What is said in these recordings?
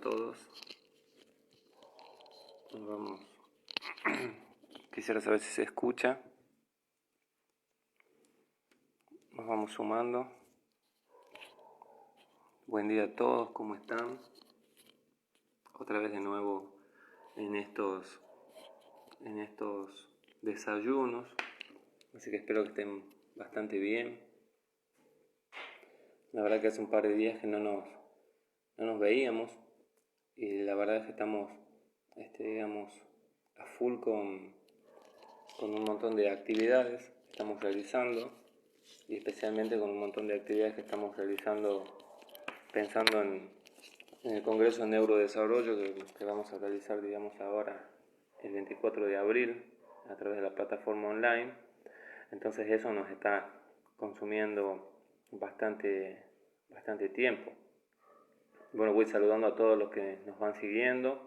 todos. Quisiera saber si se escucha. Nos vamos sumando. Buen día a todos, ¿cómo están? Otra vez de nuevo en estos desayunos. Así que espero que estén bastante bien. La verdad que hace un par de días que no nos veíamos. Y la verdad es que estamos a full con un montón de actividades que estamos realizando, y especialmente con un montón de actividades que estamos realizando pensando en el Congreso de Neurodesarrollo que vamos a realizar, ahora el 24 de abril a través de la plataforma online. Entonces eso nos está consumiendo bastante tiempo. Bueno, voy saludando a todos los que nos van siguiendo,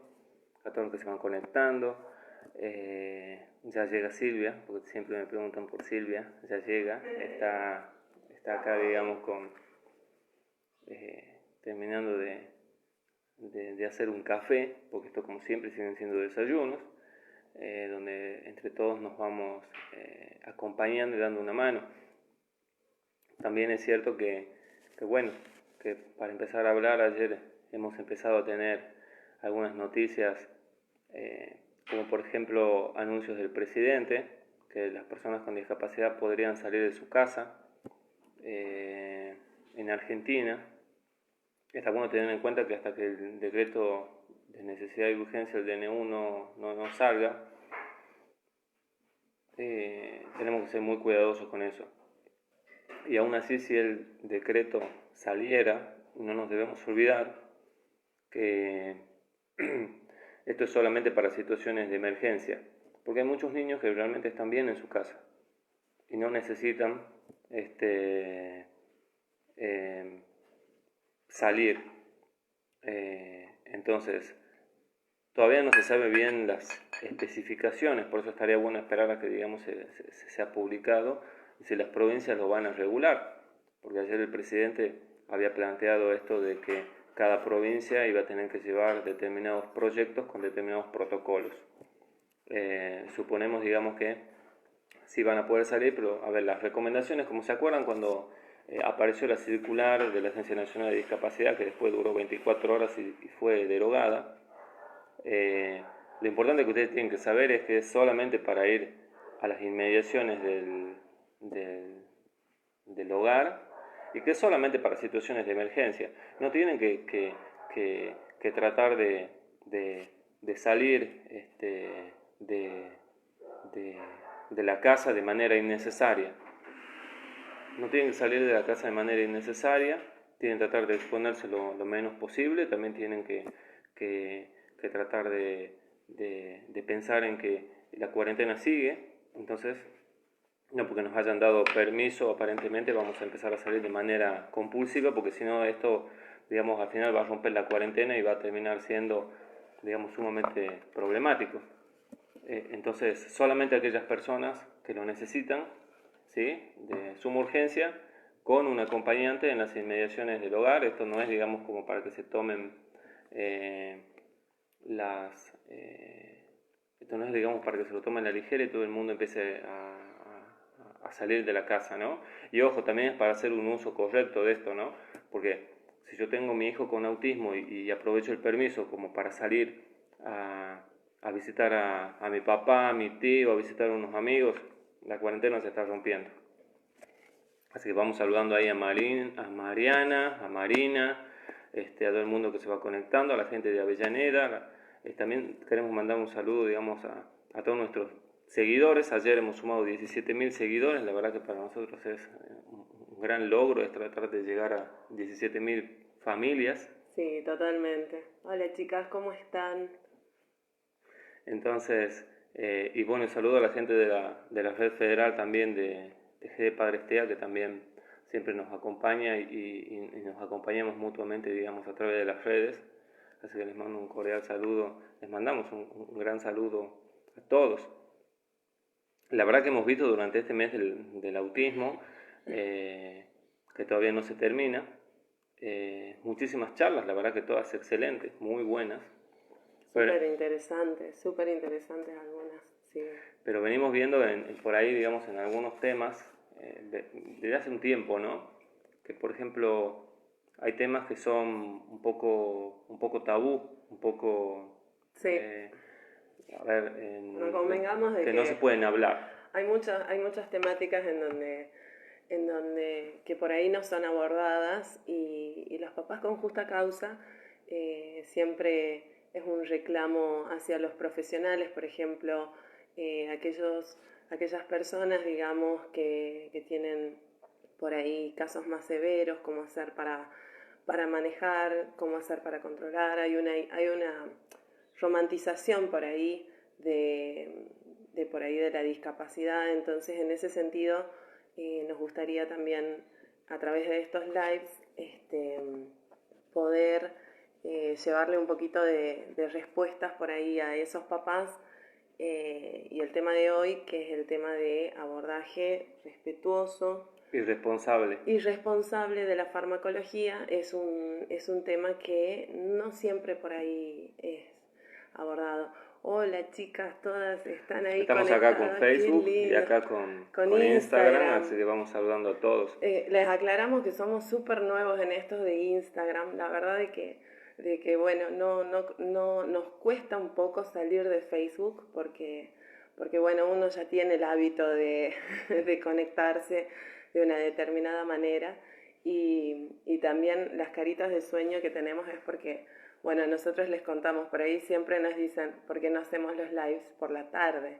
a todos los que se van conectando. Ya llega Silvia, porque siempre me preguntan por Silvia. Ya llega, está acá, terminando de hacer un café, porque esto, como siempre, siguen siendo desayunos, donde entre todos nos vamos acompañando y dando una mano. También es cierto que para empezar a hablar, ayer hemos empezado a tener algunas noticias, como por ejemplo anuncios del presidente, que las personas con discapacidad podrían salir de su casa. En Argentina está bueno tener en cuenta que hasta que el decreto de necesidad y urgencia, el DNU, no salga, tenemos que ser muy cuidadosos con eso. Y aún así, si el decreto saliera, no nos debemos olvidar que esto es solamente para situaciones de emergencia, porque hay muchos niños que realmente están bien en su casa y no necesitan salir. Entonces, todavía no se sabe bien las especificaciones, por eso estaría bueno esperar a que se sea publicado y si las provincias lo van a regular, porque ayer el presidente había planteado esto de que cada provincia iba a tener que llevar determinados proyectos con determinados protocolos. Suponemos, que sí van a poder salir, pero a ver, las recomendaciones, como se acuerdan cuando apareció la circular de la Agencia Nacional de Discapacidad, que después duró 24 horas y fue derogada. Lo importante que ustedes tienen que saber es que es solamente para ir a las inmediaciones del hogar, y que es solamente para situaciones de emergencia. No tienen que tratar de salir de la casa de manera innecesaria. No tienen que salir de la casa de manera innecesaria, tienen que tratar de exponerse lo menos posible. También tienen que tratar de pensar en que la cuarentena sigue. Entonces, no porque nos hayan dado permiso, aparentemente vamos a empezar a salir de manera compulsiva, porque si no esto, al final va a romper la cuarentena y va a terminar siendo, sumamente problemático. Entonces, solamente aquellas personas que lo necesitan, ¿sí?, de suma urgencia, con un acompañante en las inmediaciones del hogar. Esto no es, como para que se tomen esto no es, para que se lo tomen a la ligera y todo el mundo empiece a salir de la casa, ¿no? Y ojo, también es para hacer un uso correcto de esto, ¿no? Porque si yo tengo mi hijo con autismo y aprovecho el permiso como para salir a visitar a mi papá, a mi tío, a visitar a unos amigos, la cuarentena se está rompiendo. Así que vamos saludando ahí a Mariana, a Marina, a todo el mundo que se va conectando, a la gente de Avellaneda. También queremos mandar un saludo, a todos nuestros seguidores. Ayer hemos sumado 17.000 seguidores. La verdad que para nosotros es un gran logro, es tratar de llegar a 17.000 familias. Sí, totalmente. Hola chicas, ¿cómo están? Entonces, y bueno, saludo a la gente de la red federal también de GD Padres TEA, que también siempre nos acompaña y nos acompañamos mutuamente, a través de las redes. Así que les mando un cordial saludo, les mandamos un gran saludo a todos. La verdad que hemos visto durante este mes del autismo, que todavía no se termina, muchísimas charlas, la verdad que todas excelentes, muy buenas. Súper interesantes algunas, sí. Pero venimos viendo por ahí, digamos, en algunos temas, desde hace un tiempo, ¿no? Que, por ejemplo, hay temas que son un poco tabú, un poco... Sí. A ver, No convengamos de que no se pueden hablar. Hay muchas temáticas en donde que por ahí no son abordadas y los papás con justa causa siempre es un reclamo hacia los profesionales, por ejemplo, aquellas personas, digamos, que tienen por ahí casos más severos, cómo hacer para manejar, cómo hacer para controlar. Hay una romantización por ahí de la discapacidad. Entonces, en ese sentido, nos gustaría también a través de estos lives poder llevarle un poquito de respuestas por ahí a esos papás. Y el tema de hoy, que es el tema de abordaje respetuoso y responsable de la farmacología, es un tema que no siempre por ahí es abordado. Hola chicas, todas están ahí. Estamos acá con Facebook y acá con Instagram, así que vamos saludando a todos. Les aclaramos que somos súper nuevos en esto de Instagram. La verdad de que bueno, no nos cuesta un poco salir de Facebook porque bueno, uno ya tiene el hábito de conectarse de una determinada manera y también las caritas de sueño que tenemos es porque, bueno, nosotros les contamos, por ahí siempre nos dicen, ¿por qué no hacemos los lives por la tarde?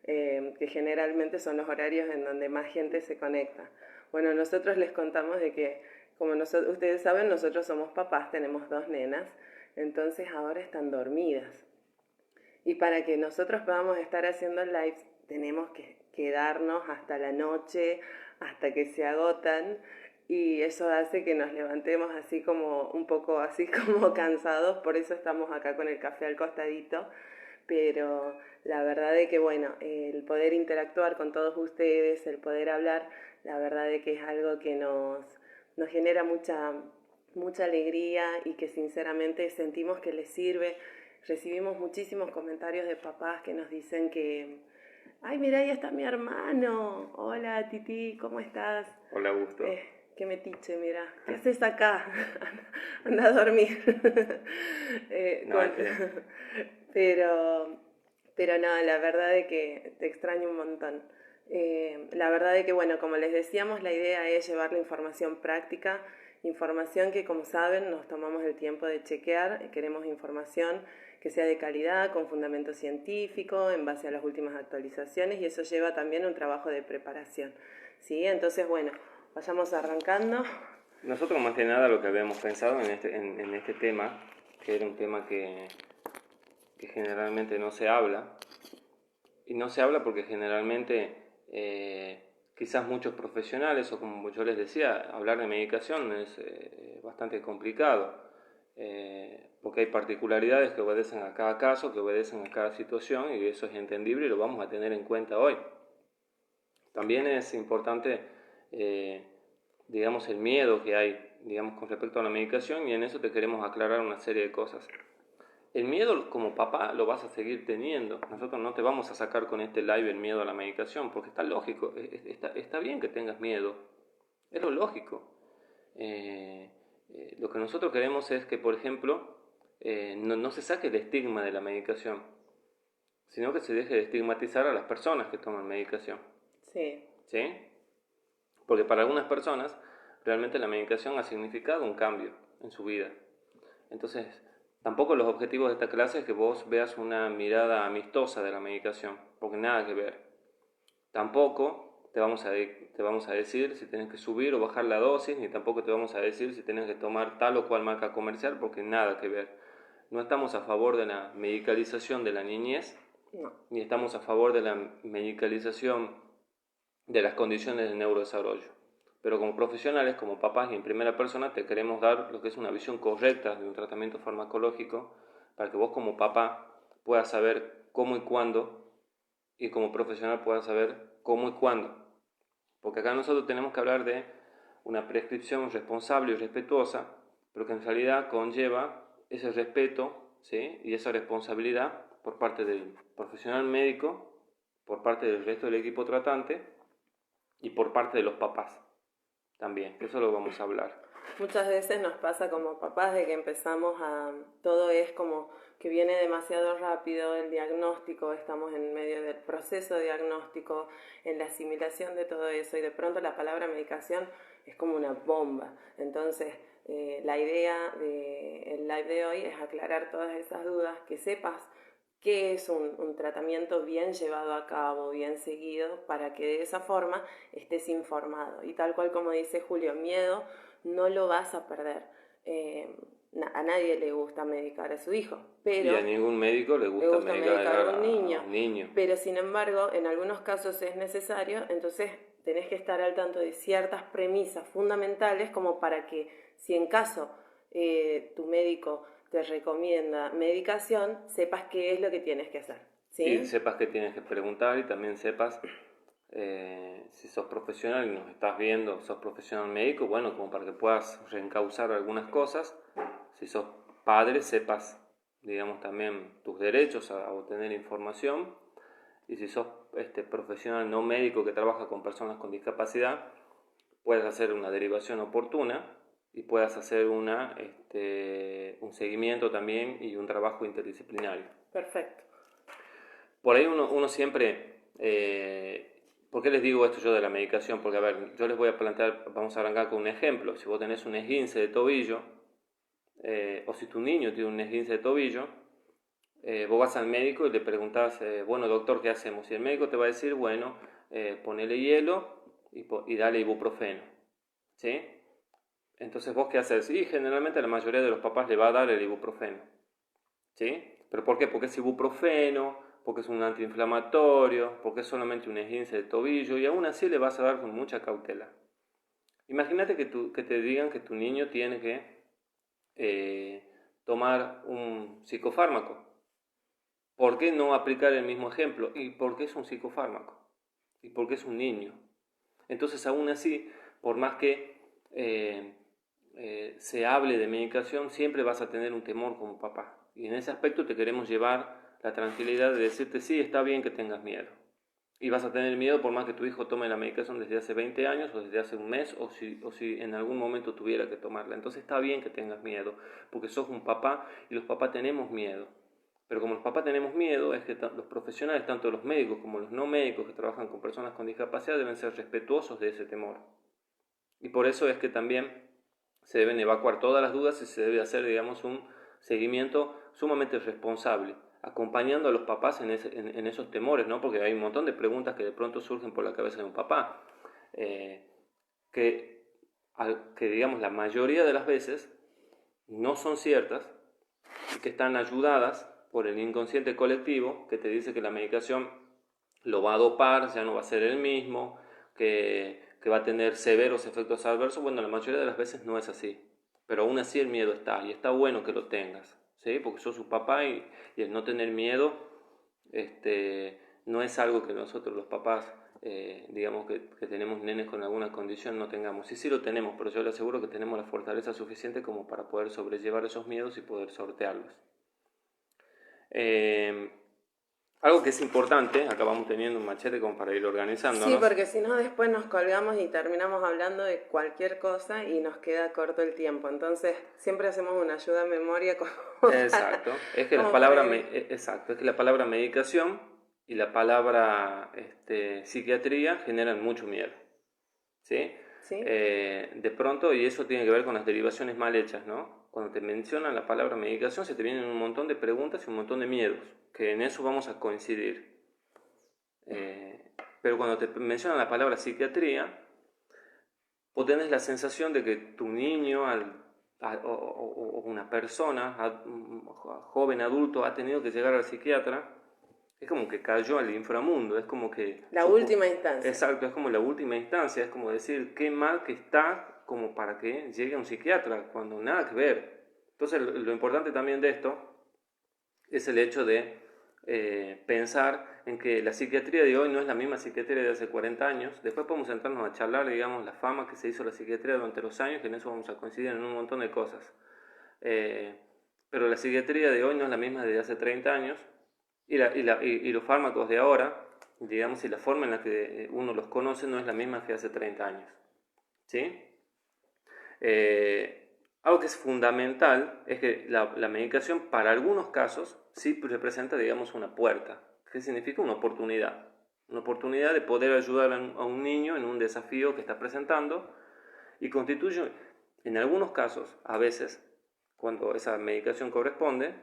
Que generalmente son los horarios en donde más gente se conecta. Bueno, nosotros les contamos de que, como ustedes saben, nosotros somos papás, tenemos 2 nenas, entonces ahora están dormidas. Y para que nosotros podamos estar haciendo lives, tenemos que quedarnos hasta la noche, hasta que se agotan, y eso hace que nos levantemos así como un poco así como cansados. Por eso estamos acá con el café al costadito, pero la verdad es que bueno, el poder interactuar con todos ustedes, el poder hablar, la verdad es que es algo que nos genera mucha alegría y que sinceramente sentimos que les sirve. Recibimos muchísimos comentarios de papás que nos dicen que ¡ay, mira, ahí está mi hermano! Hola, Titi, ¿cómo estás? Hola, Augusto. Qué metiche, mira. ¿Qué haces acá? Anda a dormir. Pero no, la verdad es que te extraño un montón. La verdad es que, bueno, como les decíamos, la idea es llevar la información práctica, información que, como saben, nos tomamos el tiempo de chequear. Queremos información que sea de calidad, con fundamento científico, en base a las últimas actualizaciones, y eso lleva también un trabajo de preparación. ¿Sí? Entonces, bueno, vayamos arrancando. Nosotros más que nada lo que habíamos pensado en este tema, que era un tema que generalmente no se habla, y no se habla porque generalmente quizás muchos profesionales, o como yo les decía, hablar de medicación es bastante complicado. Porque hay particularidades que obedecen a cada caso, que obedecen a cada situación, y eso es entendible y lo vamos a tener en cuenta hoy. También es importante, digamos, el miedo que hay, digamos, con respecto a la medicación, y en eso te queremos aclarar una serie de cosas. El miedo como papá lo vas a seguir teniendo. Nosotros no te vamos a sacar con este live el miedo a la medicación, porque está lógico, está bien que tengas miedo, es lo lógico. Lo que nosotros queremos es que, por ejemplo, no se saque el estigma de la medicación, sino que se deje de estigmatizar a las personas que toman medicación. Sí. ¿Sí? Porque para algunas personas realmente la medicación ha significado un cambio en su vida. Entonces, tampoco los objetivos de esta clase es que vos veas una mirada amistosa de la medicación, porque nada que ver. Tampoco te vamos a decir si tenés que subir o bajar la dosis, ni tampoco te vamos a decir si tenés que tomar tal o cual marca comercial, porque nada que ver. No estamos a favor de la medicalización de la niñez, no, ni estamos a favor de la medicalización de las condiciones de neurodesarrollo. Pero como profesionales, como papás y en primera persona, te queremos dar lo que es una visión correcta de un tratamiento farmacológico para que vos como papá puedas saber cómo y cuándo, y como profesional puedas saber cómo y cuándo. Porque acá nosotros tenemos que hablar de una prescripción responsable y respetuosa pero que en realidad conlleva ese respeto, ¿sí? Y esa responsabilidad por parte del profesional médico, por parte del resto del equipo tratante y por parte de los papás también, que eso lo vamos a hablar. Muchas veces nos pasa como papás de que empezamos todo es como que viene demasiado rápido el diagnóstico, estamos en medio del proceso diagnóstico, en la asimilación de todo eso y de pronto la palabra medicación es como una bomba. Entonces, la idea del live de hoy es aclarar todas esas dudas, que sepas qué es un tratamiento bien llevado a cabo, bien seguido, para que de esa forma estés informado. Y tal cual como dice Julio, miedo no lo vas a perder. A nadie le gusta medicar a su hijo, pero y a ningún médico le gusta medicar a un niño. a un niño. Pero sin embargo, en algunos casos es necesario, entonces tenés que estar al tanto de ciertas premisas fundamentales como para que si en caso tu médico te recomienda medicación, sepas qué es lo que tienes que hacer. ¿Sí? Y sepas que tienes que preguntar y también sepas si sos profesional y nos estás viendo, sos profesional médico, bueno, como para que puedas reencauzar algunas cosas. Si sos padre, sepas, digamos, también tus derechos a obtener información. Y si sos profesional no médico que trabaja con personas con discapacidad, puedes hacer una derivación oportuna y puedas hacer un seguimiento también y un trabajo interdisciplinario. Perfecto. Por ahí uno siempre... ¿por qué les digo esto yo de la medicación? Porque, a ver, yo les voy a plantear, vamos a arrancar con un ejemplo. Si vos tenés un esguince de tobillo, o si tu niño tiene un esguince de tobillo, vos vas al médico y le preguntás, bueno, doctor, ¿qué hacemos? Y el médico te va a decir, bueno, ponele hielo y dale ibuprofeno, ¿sí? Entonces, ¿vos qué haces? Y generalmente la mayoría de los papás le va a dar el ibuprofeno, ¿sí? ¿Pero por qué? Porque es ibuprofeno, porque es un antiinflamatorio, porque es solamente un esguince de tobillo, y aún así le vas a dar con mucha cautela. Imagínate que te digan que tu niño tiene que tomar un psicofármaco. ¿Por qué no aplicar el mismo ejemplo? ¿Y por qué es un psicofármaco? ¿Y por qué es un niño? Entonces, aún así, por más que se hable de medicación, siempre vas a tener un temor como papá. Y en ese aspecto te queremos llevar la tranquilidad de decirte, sí, está bien que tengas miedo. Y vas a tener miedo por más que tu hijo tome la medicación desde hace 20 años o desde hace un mes o si en algún momento tuviera que tomarla. Entonces está bien que tengas miedo, porque sos un papá y los papás tenemos miedo. Pero como los papás tenemos miedo, es que los profesionales, tanto los médicos como los no médicos que trabajan con personas con discapacidad, deben ser respetuosos de ese temor. Y por eso es que también se deben evacuar todas las dudas y se debe hacer, digamos, un seguimiento sumamente responsable, acompañando a los papás en esos temores, ¿no? Porque hay un montón de preguntas que de pronto surgen por la cabeza de un papá, que digamos, la mayoría de las veces no son ciertas y que están ayudadas por el inconsciente colectivo que te dice que la medicación lo va a dopar, ya no va a ser el mismo, que va a tener severos efectos adversos. Bueno, la mayoría de las veces no es así, pero aún así el miedo está y está bueno que lo tengas, ¿sí? Porque sos su papá y el no tener miedo no es algo que nosotros los papás, digamos que tenemos nenes con alguna condición, no tengamos. Sí lo tenemos, pero yo le aseguro que tenemos la fortaleza suficiente como para poder sobrellevar esos miedos y poder sortearlos. Algo que es importante, acá vamos teniendo un machete como para ir organizándonos. Sí, porque si no después nos colgamos y terminamos hablando de cualquier cosa y nos queda corto el tiempo. Entonces siempre hacemos una ayuda a memoria como Exacto, es que la palabra medicación y la palabra psiquiatría generan mucho miedo, ¿sí? ¿Sí? De pronto, y eso tiene que ver con las derivaciones mal hechas, ¿no? Cuando te mencionan la palabra medicación se te vienen un montón de preguntas y un montón de miedos, que en eso vamos a coincidir. Pero cuando te mencionan la palabra psiquiatría, vos tenés la sensación de que tu niño o una persona, joven, adulto, ha tenido que llegar al psiquiatra. Es como que cayó al inframundo, es como que... La última instancia. Exacto, es como la última instancia, es como decir, qué mal que está como para que llegue a un psiquiatra, cuando nada que ver. Entonces, lo importante también de esto es el hecho de pensar en que la psiquiatría de hoy no es la misma psiquiatría de hace 40 años. Después podemos sentarnos a charlar, digamos, la fama que se hizo la psiquiatría durante los años, que en eso vamos a coincidir en un montón de cosas. Pero la psiquiatría de hoy no es la misma de hace 30 años, y los fármacos de ahora, digamos, y la forma en la que uno los conoce no es la misma que hace 30 años. ¿Sí? Algo que es fundamental es que la medicación para algunos casos sí representa, digamos, una puerta. ¿Qué significa? Una oportunidad. Una oportunidad de poder ayudar a un niño en un desafío que está presentando, y constituye, en algunos casos, a veces, cuando esa medicación corresponde,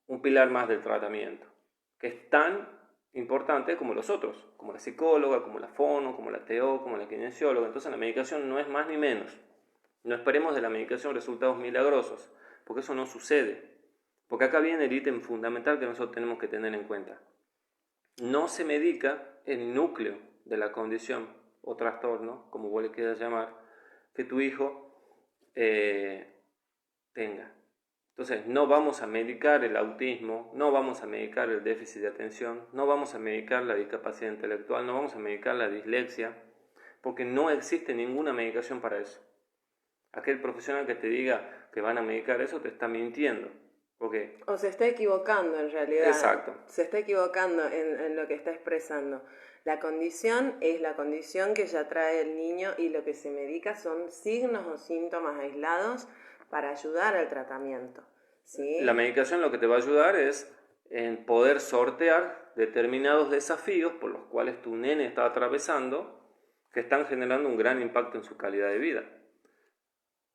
un pilar más del tratamiento, que es tan importante como los otros, como la psicóloga, como la fono, como la TO, como la kinesióloga. Entonces la medicación no es más ni menos. No esperemos de la medicación resultados milagrosos, porque eso no sucede. Porque acá viene el ítem fundamental que nosotros tenemos que tener en cuenta. No se medica el núcleo de la condición o trastorno, como vos le quieras llamar, que tu hijo tenga. Entonces, no vamos a medicar el autismo, no vamos a medicar el déficit de atención, no vamos a medicar la discapacidad intelectual, no vamos a medicar la dislexia, porque no existe ninguna medicación para eso. Aquel profesional que te diga que van a medicar eso te está mintiendo. Porque... O se está equivocando en realidad. Exacto. Se está equivocando en lo que está expresando. La condición es la condición que ya trae el niño, y lo que se medica son signos o síntomas aislados para ayudar al tratamiento. ¿Sí? La medicación lo que te va a ayudar es en poder sortear determinados desafíos por los cuales tu nene está atravesando, que están generando un gran impacto en su calidad de vida.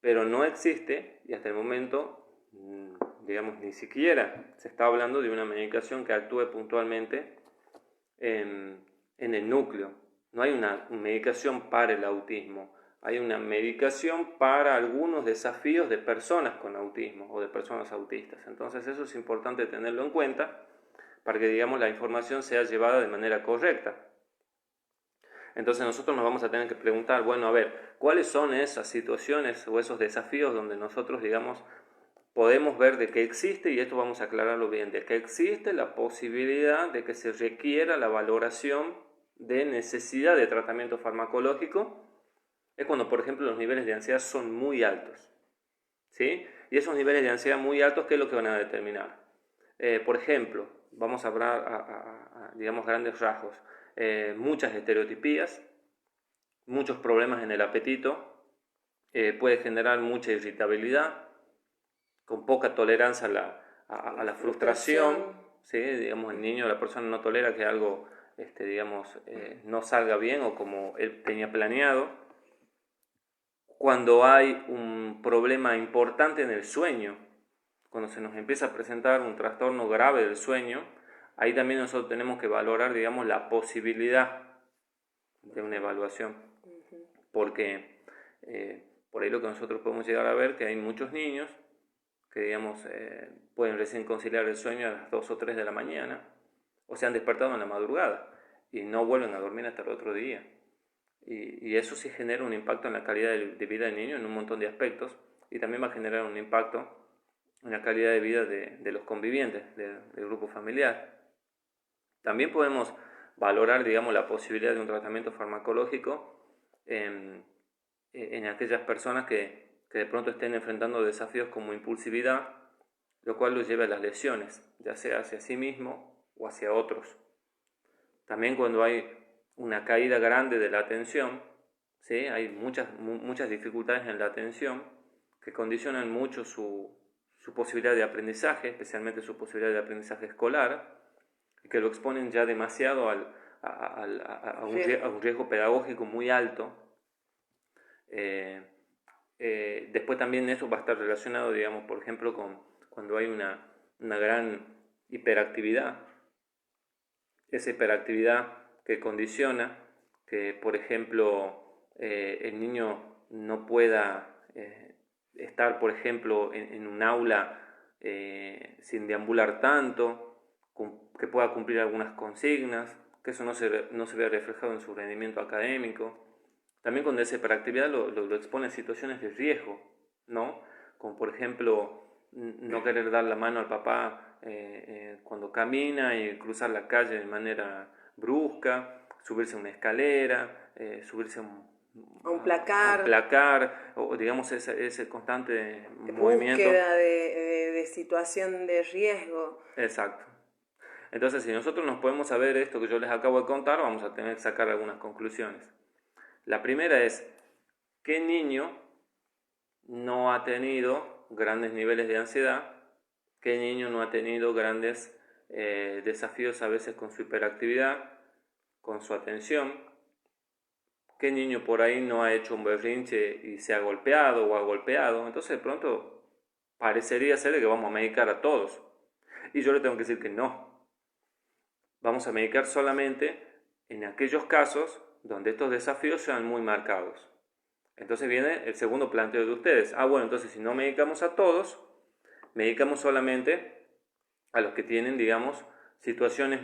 Pero no existe, y hasta el momento, digamos, ni siquiera se está hablando de una medicación que actúe puntualmente en el núcleo. No hay una medicación para el autismo. Hay una medicación para algunos desafíos de personas con autismo o de personas autistas. Entonces eso es importante tenerlo en cuenta para que, digamos, la información sea llevada de manera correcta. Entonces nosotros nos vamos a tener que preguntar, bueno, a ver, ¿cuáles son esas situaciones o esos desafíos donde nosotros, digamos, podemos ver de que existe, y esto vamos a aclararlo bien, de que existe la posibilidad de que se requiera la valoración de necesidad de tratamiento farmacológico? Es cuando, por ejemplo, los niveles de ansiedad son muy altos, ¿sí? Y esos niveles de ansiedad muy altos, ¿qué es lo que van a determinar? Por ejemplo, vamos a hablar, digamos, grandes rasgos, muchas estereotipías, muchos problemas en el apetito, puede generar mucha irritabilidad, con poca tolerancia a la frustración, ¿sí? Digamos, el niño, la persona no tolera que algo, digamos, no salga bien o como él tenía planeado. Cuando hay un problema importante en el sueño, cuando se nos empieza a presentar un trastorno grave del sueño, ahí también nosotros tenemos que valorar, digamos, la posibilidad de una evaluación. Porque por ahí lo que nosotros podemos llegar a ver, que hay muchos niños que, digamos, pueden recién conciliar el sueño a las 2 o 3 de la mañana, o se han despertado en la madrugada y no vuelven a dormir hasta el otro día. Y eso sí genera un impacto en la calidad de vida del niño en un montón de aspectos, y también va a generar un impacto en la calidad de vida de los convivientes, del grupo familiar. También podemos valorar, digamos, la posibilidad de un tratamiento farmacológico en aquellas personas que de pronto estén enfrentando desafíos como impulsividad, lo cual los lleva a las lesiones, ya sea hacia sí mismo o hacia otros. También cuando hay una caída grande de la atención, ¿sí? Hay muchas dificultades en la atención que condicionan mucho su posibilidad de aprendizaje, especialmente su posibilidad de aprendizaje escolar, y que lo exponen ya demasiado a un riesgo pedagógico muy alto. Después también eso va a estar relacionado, digamos, por ejemplo, con cuando hay una gran hiperactividad. Esa hiperactividad que condiciona que, por ejemplo, el niño no pueda estar, por ejemplo, en un aula sin deambular tanto, que pueda cumplir algunas consignas, que eso no se vea reflejado en su rendimiento académico. También cuando esa hiperactividad lo expone a situaciones de riesgo, ¿no? Como por ejemplo no querer dar la mano al papá cuando camina y cruzar la calle de manera brusca, subirse a una escalera, subirse a un placar, o digamos ese constante movimiento. Búsqueda de situación de riesgo. Exacto. Entonces, si nosotros nos podemos saber esto que yo les acabo de contar, vamos a tener que sacar algunas conclusiones. La primera es, ¿qué niño no ha tenido grandes niveles de ansiedad? ¿Qué niño no ha tenido grandes desafíos a veces con su hiperactividad, con su atención? ¿Qué niño por ahí no ha hecho un berrinche y se ha golpeado o ha golpeado? Entonces de pronto parecería ser de que vamos a medicar a todos. Y yo le tengo que decir que no. Vamos a medicar solamente en aquellos casos donde estos desafíos sean muy marcados. Entonces viene el segundo planteo de ustedes. Bueno, entonces si no medicamos a todos, medicamos solamente a los que tienen, digamos, situaciones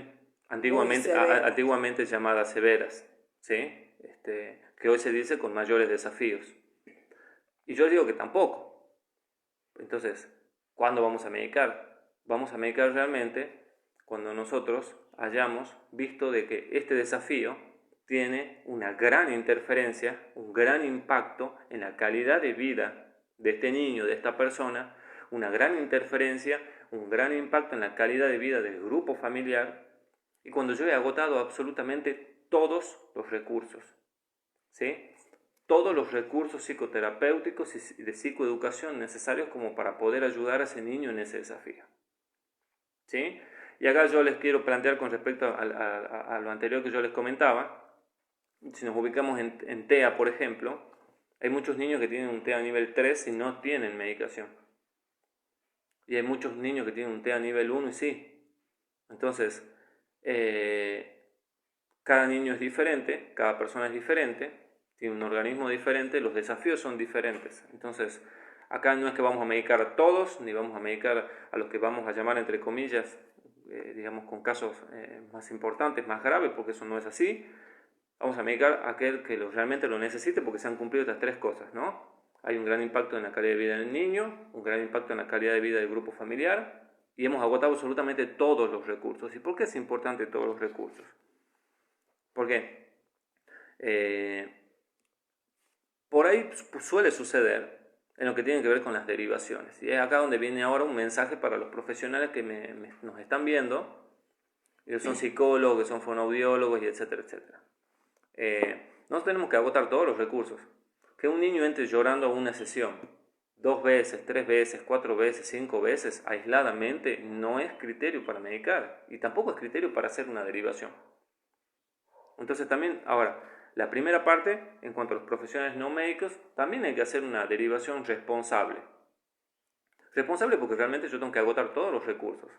antiguamente llamadas severas, ¿sí? Que hoy se dice con mayores desafíos. Y yo digo que tampoco. Entonces, ¿cuándo vamos a medicar? Vamos a medicar realmente cuando nosotros hayamos visto de que este desafío tiene una gran interferencia, un gran impacto en la calidad de vida de este niño, de esta persona, una gran interferencia, un gran impacto en la calidad de vida del grupo familiar, y cuando yo he agotado absolutamente todos los recursos, ¿sí? Todos los recursos psicoterapéuticos y de psicoeducación necesarios como para poder ayudar a ese niño en ese desafío, ¿sí? Y acá yo les quiero plantear con respecto a lo anterior que yo les comentaba. Si nos ubicamos en TEA, por ejemplo, hay muchos niños que tienen un TEA nivel 3 y no tienen medicación. Y hay muchos niños que tienen un TEA nivel 1 y sí. Entonces, cada niño es diferente, cada persona es diferente, tiene un organismo diferente, los desafíos son diferentes. Entonces, acá no es que vamos a medicar a todos, ni vamos a medicar a los que vamos a llamar, entre comillas, digamos, con casos más importantes, más graves, porque eso no es así. Vamos a medicar a aquel que realmente lo necesite, porque se han cumplido estas tres cosas, ¿no? Hay un gran impacto en la calidad de vida del niño, un gran impacto en la calidad de vida del grupo familiar, y hemos agotado absolutamente todos los recursos. ¿Y por qué es importante todos los recursos? Porque por ahí suele suceder en lo que tiene que ver con las derivaciones. Y es acá donde viene ahora un mensaje para los profesionales que nos están viendo, que son psicólogos, que son fonoaudiólogos, y etcétera, etcétera. No tenemos que agotar todos los recursos. Que un niño entre llorando a una sesión 2 veces, 3 veces, 4 veces, 5 veces aisladamente no es criterio para medicar y tampoco es criterio para hacer una derivación. Entonces también, ahora, la primera parte, en cuanto a los profesionales no médicos, también hay que hacer una derivación responsable. Responsable porque realmente yo tengo que agotar todos los recursos.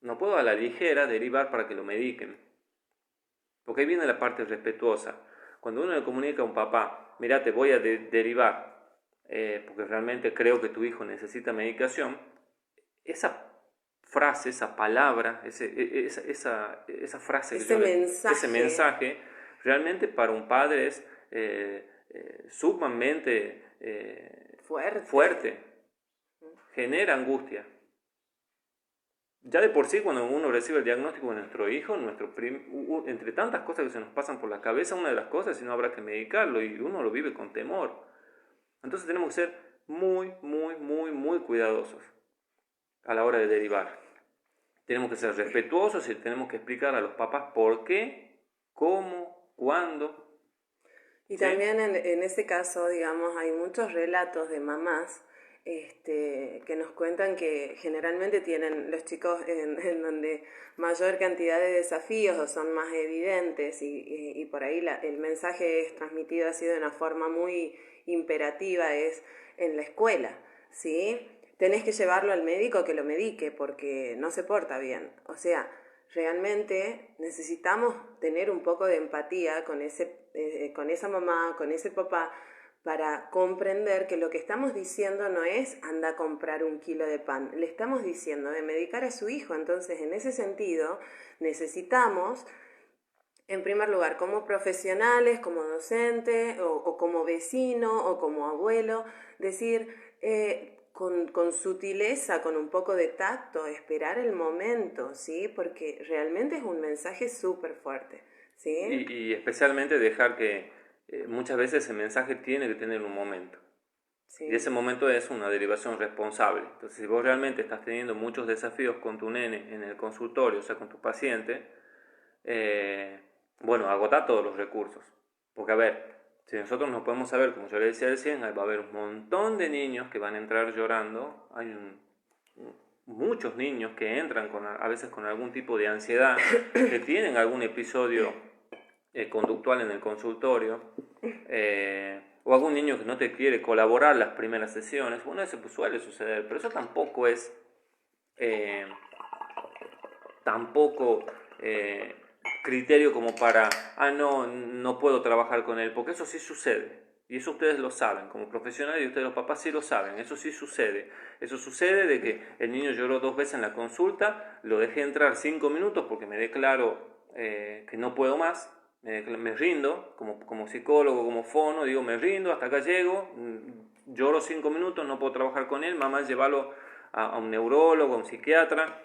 No puedo a la ligera derivar para que lo mediquen. Porque ahí viene la parte respetuosa. Cuando uno le comunica a un papá, mira, te voy a derivar, porque realmente creo que tu hijo necesita medicación, esa frase, esa palabra, esa frase, ese mensaje, realmente para un padre es sumamente fuerte, genera angustia. Ya de por sí, cuando uno recibe el diagnóstico de nuestro hijo, entre tantas cosas que se nos pasan por la cabeza, una de las cosas, si no habrá que medicarlo, y uno lo vive con temor. Entonces tenemos que ser muy, muy, muy, muy cuidadosos a la hora de derivar. Tenemos que ser respetuosos y tenemos que explicar a los papás por qué, cómo, cuándo. Y también en ese caso, digamos, hay muchos relatos de mamás que nos cuentan que generalmente tienen los chicos en donde mayor cantidad de desafíos o son más evidentes y por ahí el mensaje es transmitido así de una forma muy imperativa, es en la escuela, ¿sí? Tenés que llevarlo al médico que lo medique porque no se porta bien. O sea, realmente necesitamos tener un poco de empatía con esa mamá, con ese papá, para comprender que lo que estamos diciendo no es anda a comprar 1 kilo de pan, le estamos diciendo de medicar a su hijo. Entonces, en ese sentido, necesitamos, en primer lugar, como profesionales, como docente o como vecino o como abuelo, decir, con sutileza, con un poco de tacto, esperar el momento, ¿sí? Porque realmente es un mensaje súper fuerte, ¿sí? Y especialmente dejar que muchas veces el mensaje tiene que tener un momento. Y Sí. ese momento es una derivación responsable. Entonces, si vos realmente estás teniendo muchos desafíos con tu nene en el consultorio, o sea, con tu paciente, bueno, agotá todos los recursos. Porque, a ver, si nosotros no podemos saber, como yo le decía recién, va a haber un montón de niños que van a entrar llorando. Hay muchos niños que entran a veces con algún tipo de ansiedad, que tienen algún episodio conductual en el consultorio, o algún niño que no te quiere colaborar las primeras sesiones. Bueno, eso pues suele suceder, pero eso tampoco es tampoco criterio como para, no puedo trabajar con él, porque eso sí sucede. Y eso ustedes lo saben, como profesionales, y ustedes los papás sí lo saben, eso sí sucede. Eso sucede de que el niño lloró 2 veces en la consulta, lo dejé entrar 5 minutos porque me declaro que no puedo más, me rindo, como psicólogo, como fono, digo, me rindo, hasta acá llego, lloro 5 minutos, no puedo trabajar con él, mamá, llévalo a un neurólogo, a un psiquiatra,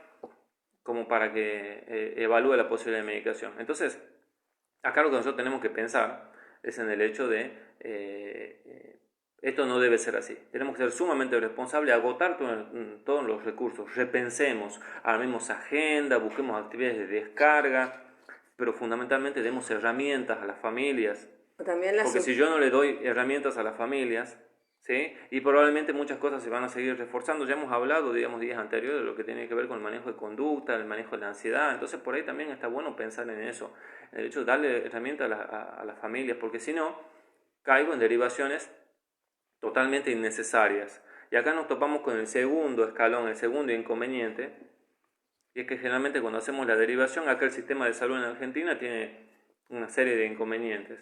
como para que evalúe la posibilidad de medicación. Entonces, acá lo que nosotros tenemos que pensar es en el hecho de esto no debe ser así. Tenemos que ser sumamente responsables, agotar todos los recursos, repensemos, armemos agenda, busquemos actividades de descarga, pero fundamentalmente demos herramientas a las familias. También Porque si yo no le doy herramientas a las familias, ¿sí? Y probablemente muchas cosas se van a seguir reforzando. Ya hemos hablado, digamos, días anteriores de lo que tiene que ver con el manejo de conducta, el manejo de la ansiedad. Entonces, por ahí también está bueno pensar en eso. El hecho de darle herramientas a las familias, porque si no, caigo en derivaciones totalmente innecesarias. Y acá nos topamos con el segundo escalón, el segundo inconveniente, y es que generalmente cuando hacemos la derivación, acá el sistema de salud en Argentina tiene una serie de inconvenientes.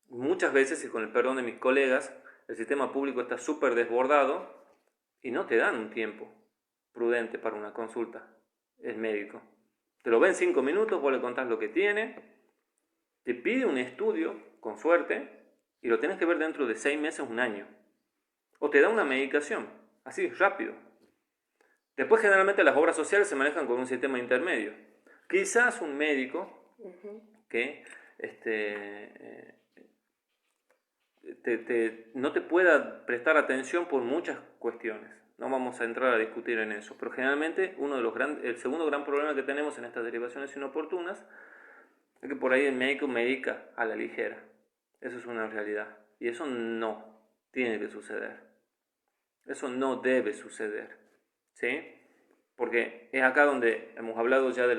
Muchas veces, y con el perdón de mis colegas, el sistema público está súper desbordado y no te dan un tiempo prudente para una consulta, el médico. Te lo ven 5 minutos, vos le contás lo que tiene, te pide un estudio, con suerte, y lo tienes que ver dentro de 6 meses, un año. O te da una medicación, así, rápido. Después generalmente las obras sociales se manejan con un sistema intermedio. Quizás un médico que no te pueda prestar atención por muchas cuestiones. No vamos a entrar a discutir en eso, pero generalmente el segundo gran problema que tenemos en estas derivaciones inoportunas es que por ahí el médico medica a la ligera. Eso es una realidad y eso no tiene que suceder. Eso no debe suceder, ¿sí? Porque es acá donde hemos hablado ya de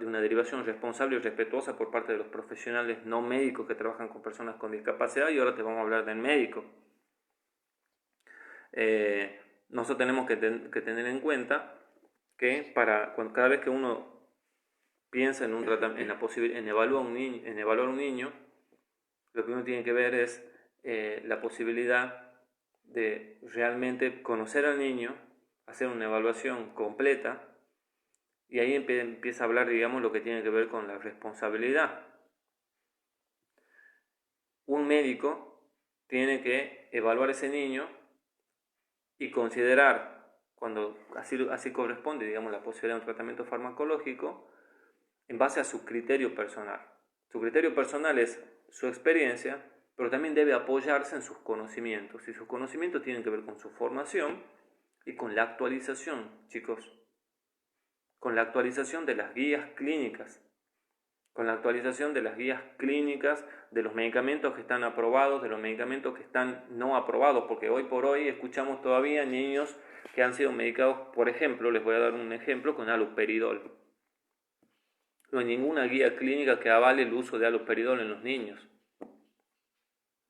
una derivación responsable y respetuosa por parte de los profesionales no médicos que trabajan con personas con discapacidad, y ahora te vamos a hablar del médico. Nosotros tenemos que tener en cuenta que cada vez que uno piensa en evaluar un niño, lo que uno tiene que ver es la posibilidad de realmente conocer al niño, hacer una evaluación completa, y ahí empieza a hablar, digamos, lo que tiene que ver con la responsabilidad. Un médico tiene que evaluar a ese niño y considerar, cuando así corresponde, digamos, la posibilidad de un tratamiento farmacológico, en base a su criterio personal. Su criterio personal es su experiencia, pero también debe apoyarse en sus conocimientos, y sus conocimientos tienen que ver con su formación y con la actualización, chicos, con la actualización de las guías clínicas, con la actualización de las guías clínicas de los medicamentos que están aprobados, de los medicamentos que están no aprobados, porque hoy por hoy escuchamos todavía niños que han sido medicados, por ejemplo, les voy a dar un ejemplo, con haloperidol. No hay ninguna guía clínica que avale el uso de haloperidol en los niños,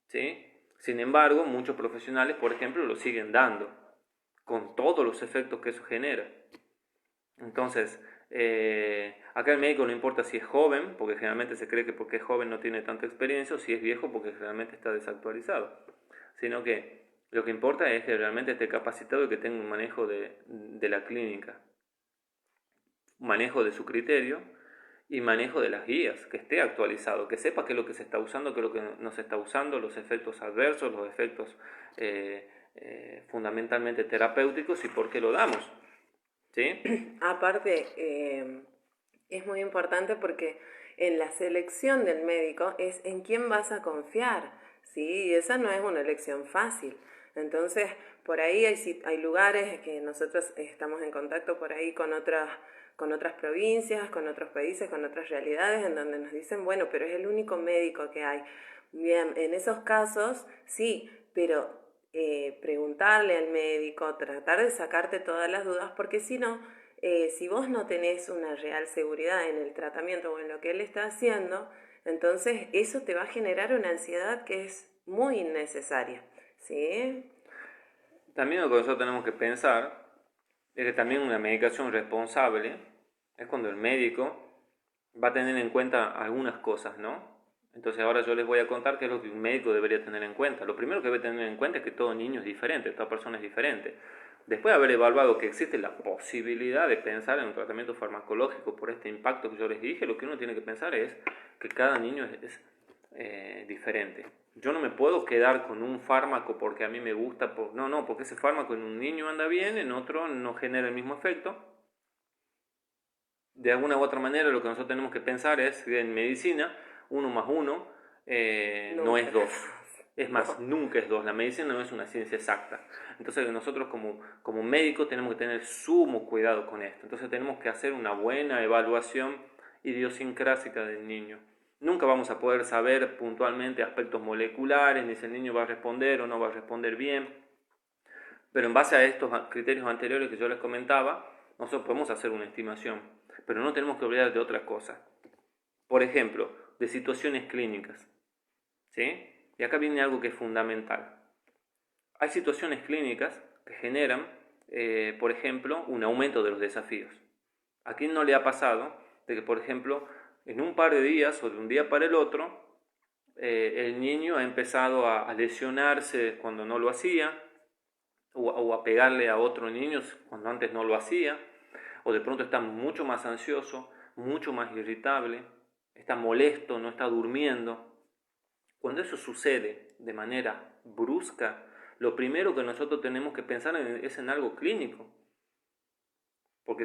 ¿sí? Sin embargo, muchos profesionales, por ejemplo, lo siguen dando, con todos los efectos que eso genera. Entonces, acá el médico no importa si es joven, porque generalmente se cree que porque es joven no tiene tanta experiencia, o si es viejo porque realmente está desactualizado, sino que lo que importa es que realmente esté capacitado y que tenga un manejo de la clínica, un manejo de su criterio y manejo de las guías, que esté actualizado, que sepa qué es lo que se está usando, qué es lo que no se está usando, los efectos adversos, los efectos fundamentalmente terapéuticos y por qué lo damos. ¿Sí? Aparte, es muy importante porque en la selección del médico es en quién vas a confiar, ¿sí? Y esa no es una elección fácil. Entonces, por ahí hay lugares que nosotros estamos en contacto por ahí con otras provincias, con otros países, con otras realidades, en donde nos dicen, bueno, pero es el único médico que hay. Bien, en esos casos, sí, pero preguntarle al médico, tratar de sacarte todas las dudas, porque si no, si vos no tenés una real seguridad en el tratamiento o en lo que él está haciendo, entonces eso te va a generar una ansiedad que es muy innecesaria, ¿sí? También lo que nosotros tenemos que pensar es que también una medicación responsable es cuando el médico va a tener en cuenta algunas cosas, ¿no? Entonces ahora yo les voy a contar qué es lo que un médico debería tener en cuenta. Lo primero que debe tener en cuenta es que todo niño es diferente, toda persona es diferente. Después de haber evaluado que existe la posibilidad de pensar en un tratamiento farmacológico por este impacto que yo les dije, lo que uno tiene que pensar es que cada niño es diferente. Yo no me puedo quedar con un fármaco porque a mí me gusta, no, porque ese fármaco en un niño anda bien, en otro no genera el mismo efecto. De alguna u otra manera lo que nosotros tenemos que pensar es que en medicina 1 más 1 no es 2. Es más, nunca es 2. La medicina no es una ciencia exacta. Entonces nosotros como médicos tenemos que tener sumo cuidado con esto. Entonces tenemos que hacer una buena evaluación idiosincrásica del niño. Nunca vamos a poder saber puntualmente aspectos moleculares, ni si el niño va a responder o no va a responder bien. Pero en base a estos criterios anteriores que yo les comentaba, nosotros podemos hacer una estimación. Pero no tenemos que olvidar de otra cosa. Por ejemplo, de situaciones clínicas. ¿Sí? Y acá viene algo que es fundamental. Hay situaciones clínicas que generan, por ejemplo, un aumento de los desafíos. ¿A quién no le ha pasado de que, por ejemplo, en un par de días o de un día para el otro, el niño ha empezado a lesionarse cuando no lo hacía, o a pegarle a otro niño cuando antes no lo hacía, o de pronto está mucho más ansioso, mucho más irritable, está molesto, no está durmiendo? Cuando eso sucede de manera brusca, lo primero que nosotros tenemos que pensar es en algo clínico. Porque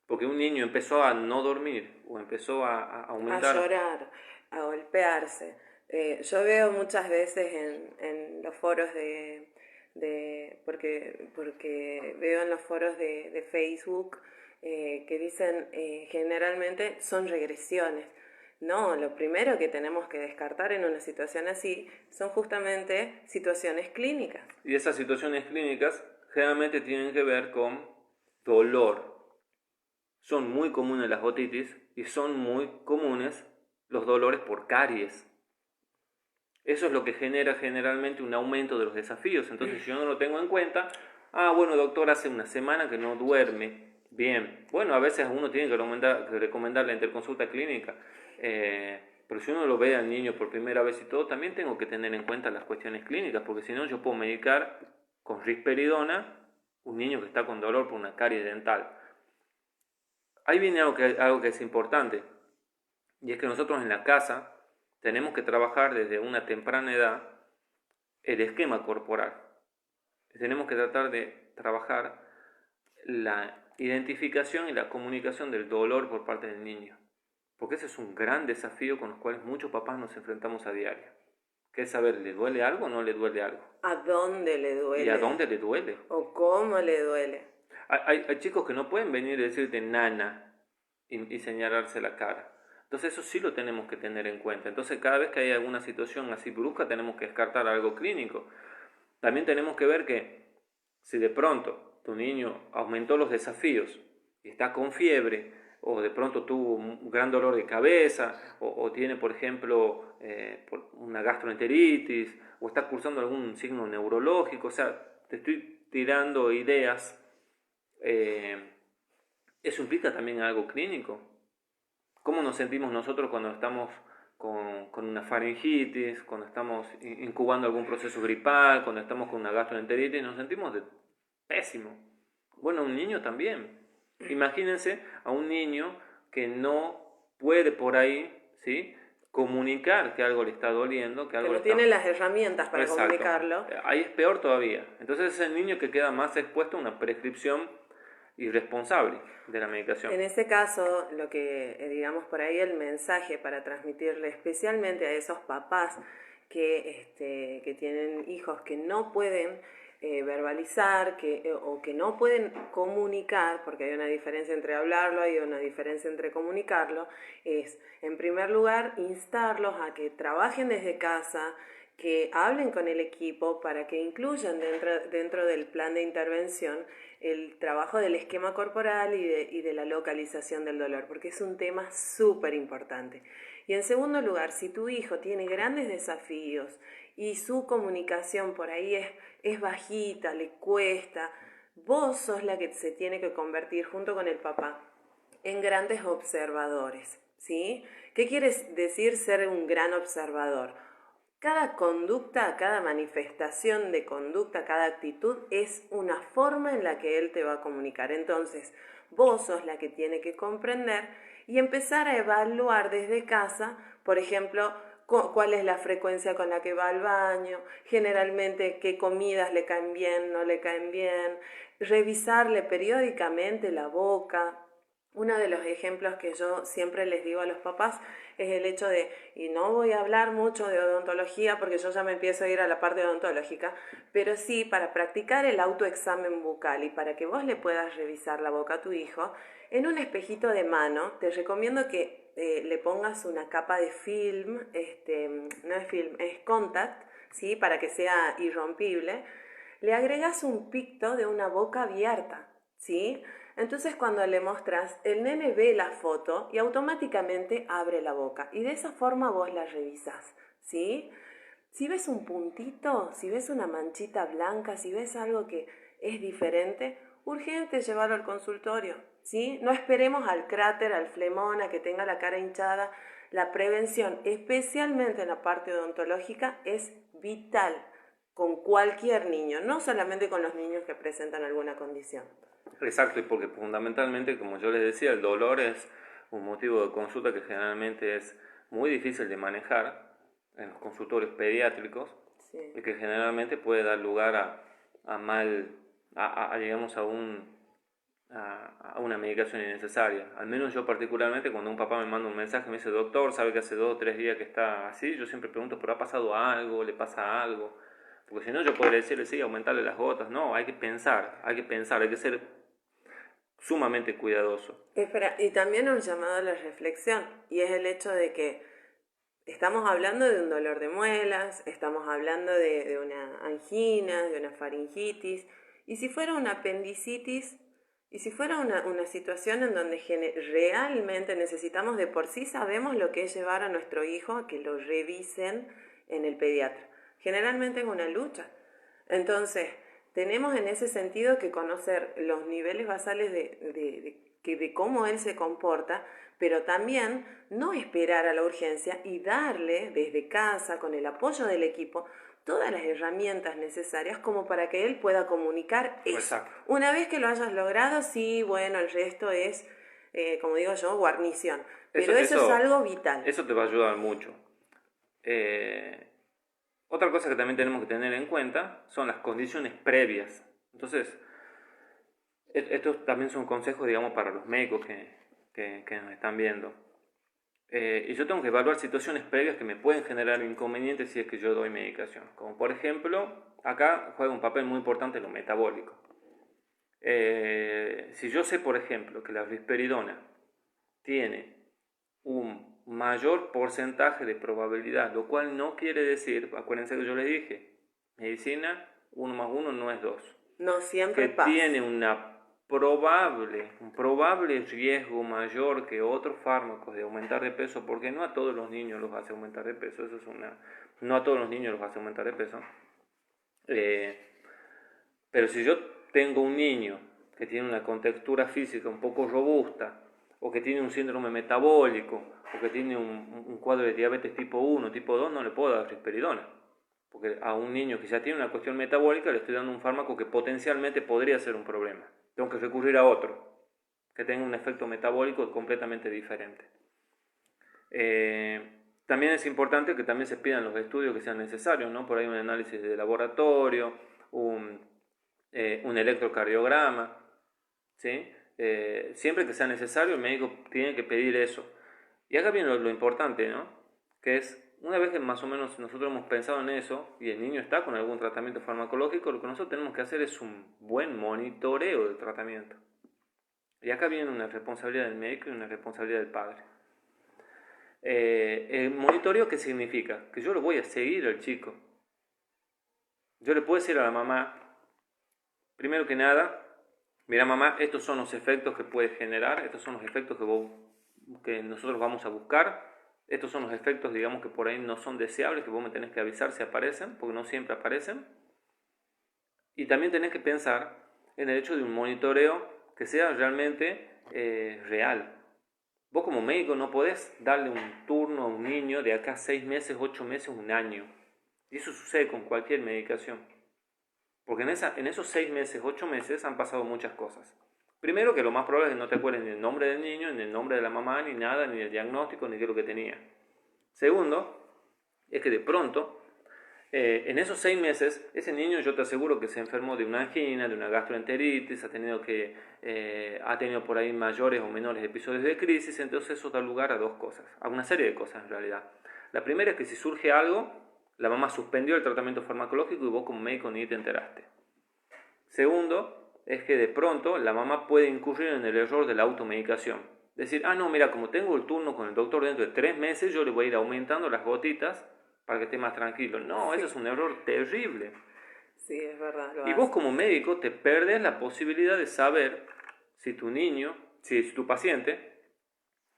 porque un niño empezó a no dormir o empezó a aumentar, a llorar, a golpearse. Yo veo muchas veces en los foros porque veo en los foros de Facebook que dicen generalmente son regresiones. No, lo primero que tenemos que descartar en una situación así son justamente situaciones clínicas. y esas situaciones clínicas generalmente tienen que ver con dolor. Son muy comunes las otitis y son muy comunes los dolores por caries. Eso es lo que genera generalmente un aumento de los desafíos. Entonces, si yo no lo tengo en cuenta, bueno, doctor, hace una semana que no duerme. Bien, bueno, a veces uno tiene que recomendar la interconsulta clínica. Pero si uno lo ve al niño por primera vez y todo, también tengo que tener en cuenta las cuestiones clínicas, porque si no, yo puedo medicar con risperidona un niño que está con dolor por una carie dental. Ahí viene algo que es importante, y es que nosotros en la casa tenemos que trabajar desde una temprana edad el esquema corporal. Tenemos que tratar de trabajar la identificación y la comunicación del dolor por parte del niño, porque ese es un gran desafío con los cuales muchos papás nos enfrentamos a diario, que es saber, ¿le duele algo o no le duele algo? ¿A dónde le duele? ¿Y a dónde le duele? ¿O cómo le duele? Hay chicos que no pueden venir y decirte nana y señalarse la cara. Entonces eso sí lo tenemos que tener en cuenta. Entonces cada vez que hay alguna situación así brusca tenemos que descartar algo clínico. También tenemos que ver que si de pronto tu niño aumentó los desafíos y está con fiebre, o de pronto tuvo un gran dolor de cabeza, o tiene, por ejemplo, una gastroenteritis, o está cursando algún signo neurológico, o sea, te estoy tirando ideas, eso implica también algo clínico. ¿Cómo nos sentimos nosotros cuando estamos con una faringitis, cuando estamos incubando algún proceso gripal, cuando estamos con una gastroenteritis? Nos sentimos pésimo. Bueno, un niño también. Imagínense a un niño que no puede por ahí, ¿sí?, comunicar que algo le está doliendo, que algo no le está... tiene las herramientas para Exacto. comunicarlo. Ahí es peor todavía. Entonces es el niño que queda más expuesto a una prescripción irresponsable de la medicación. En ese caso, lo que digamos por ahí el mensaje para transmitirle especialmente a esos papás que tienen hijos que no pueden verbalizar o que no pueden comunicar, porque hay una diferencia entre hablarlo, hay una diferencia entre comunicarlo, es en primer lugar instarlos a que trabajen desde casa, que hablen con el equipo para que incluyan dentro del plan de intervención el trabajo del esquema corporal y de la localización del dolor, porque es un tema súper importante. Y en segundo lugar, si tu hijo tiene grandes desafíos y su comunicación por ahí es bajita, le cuesta, vos sos la que se tiene que convertir junto con el papá en grandes observadores, ¿sí? ¿Qué quiere decir ser un gran observador? Cada conducta, cada manifestación de conducta, cada actitud es una forma en la que él te va a comunicar. Entonces, vos sos la que tiene que comprender y empezar a evaluar desde casa, por ejemplo, cuál es la frecuencia con la que va al baño, generalmente qué comidas le caen bien, no le caen bien, revisarle periódicamente la boca. Uno de los ejemplos que yo siempre les digo a los papás es el hecho de, y no voy a hablar mucho de odontología porque yo ya me empiezo a ir a la parte odontológica, pero sí para practicar el autoexamen bucal y para que vos le puedas revisar la boca a tu hijo, en un espejito de mano te recomiendo que le pongas una capa de film, no es film, es contact, ¿sí? Para que sea irrompible, le agregas un picto de una boca abierta, ¿sí? Entonces cuando le mostras, el nene ve la foto y automáticamente abre la boca y de esa forma vos la revisás, ¿sí? Si ves un puntito, si ves una manchita blanca, si ves algo que es diferente, urgente llevarlo al consultorio, ¿sí? No esperemos al cráter, al flemón, a que tenga la cara hinchada. La prevención, especialmente en la parte odontológica, es vital con cualquier niño, no solamente con los niños que presentan alguna condición. Exacto, y porque fundamentalmente, como yo les decía, el dolor es un motivo de consulta que generalmente es muy difícil de manejar en los consultorios pediátricos, sí, y que generalmente puede dar lugar digamos, a una medicación innecesaria. Al menos yo particularmente, cuando un papá me manda un mensaje y me dice, doctor, sabe que hace 2 o 3 días que está así, yo siempre pregunto, ¿pero ha pasado algo? ¿Le pasa algo? Porque si no, yo podría decirle, sí, aumentarle las gotas. No, hay que pensar, hay que ser sumamente cuidadoso. Espera, y también un llamado a la reflexión, y es el hecho de que estamos hablando de un dolor de muelas, estamos hablando de una angina, de una faringitis, y si fuera una apendicitis, y si fuera una situación en donde realmente necesitamos, de por sí sabemos lo que es llevar a nuestro hijo a que lo revisen en el pediatra. Generalmente es una lucha. Entonces, tenemos en ese sentido que conocer los niveles basales de cómo él se comporta, pero también no esperar a la urgencia y darle desde casa, con el apoyo del equipo, todas las herramientas necesarias como para que él pueda comunicar eso. Exacto. Una vez que lo hayas logrado, sí, bueno, el resto es, como digo yo, guarnición. Pero eso es algo vital. Eso te va a ayudar mucho. Otra cosa que también tenemos que tener en cuenta son las condiciones previas. Entonces, estos también son consejos, digamos, para los médicos que nos están viendo. Y yo tengo que evaluar situaciones previas que me pueden generar inconvenientes si es que yo doy medicación. Como por ejemplo, acá juega un papel muy importante lo metabólico. Si yo sé, por ejemplo, que la risperidona tiene un mayor porcentaje de probabilidad, lo cual no quiere decir, acuérdense que yo les dije, medicina 1 más 1 no es 2. No siempre que pasa. Tiene un probable riesgo mayor que otros fármacos de aumentar de peso, porque no a todos los niños los hace aumentar de peso, no a todos los niños los hace aumentar de peso. Pero si yo tengo un niño que tiene una contextura física un poco robusta, o que tiene un síndrome metabólico, o que tiene un cuadro de diabetes tipo 1, tipo 2, no le puedo dar risperidona. Porque a un niño que ya tiene una cuestión metabólica le estoy dando un fármaco que potencialmente podría ser un problema. Tengo que recurrir a otro, que tenga un efecto metabólico completamente diferente. También es importante que también se pidan los estudios que sean necesarios, ¿no? Por ahí un análisis de laboratorio, un electrocardiograma, ¿sí? Siempre que sea necesario, el médico tiene que pedir eso. Y acá viene lo importante, ¿no? Que es, una vez que más o menos nosotros hemos pensado en eso y el niño está con algún tratamiento farmacológico, lo que nosotros tenemos que hacer es un buen monitoreo del tratamiento. Y acá viene una responsabilidad del médico y una responsabilidad del padre. El monitoreo, ¿qué significa? Que yo lo voy a seguir al chico. Yo le puedo decir a la mamá, primero que nada, mira mamá, estos son los efectos que puedes generar, estos son los efectos que nosotros vamos a buscar, estos son los efectos, digamos, que por ahí no son deseables, que vos me tenés que avisar si aparecen, porque no siempre aparecen. Y también tenés que pensar en el hecho de un monitoreo que sea realmente real. Vos como médico no podés darle un turno a un niño de acá 6 meses, 8 meses, un año. Y eso sucede con cualquier medicación. Porque en esos 6 meses, 8 meses han pasado muchas cosas. Primero, que lo más probable es que no te acuerdes ni el nombre del niño, ni el nombre de la mamá, ni nada, ni el diagnóstico, ni qué es lo que tenía. Segundo, es que de pronto, en esos 6 meses, ese niño yo te aseguro que se enfermó de una angina, de una gastroenteritis, ha tenido por ahí mayores o menores episodios de crisis, entonces eso da lugar a dos cosas, a una serie de cosas en realidad. La primera es que si surge algo, la mamá suspendió el tratamiento farmacológico y vos como médico ni te enteraste. Segundo, es que de pronto la mamá puede incurrir en el error de la automedicación. Decir, no, mira, como tengo el turno con el doctor dentro de 3 meses, yo le voy a ir aumentando las gotitas para que esté más tranquilo. No, eso es un error terrible. Sí, es verdad. Y vos como médico te perdes la posibilidad de saber si tu niño, si tu paciente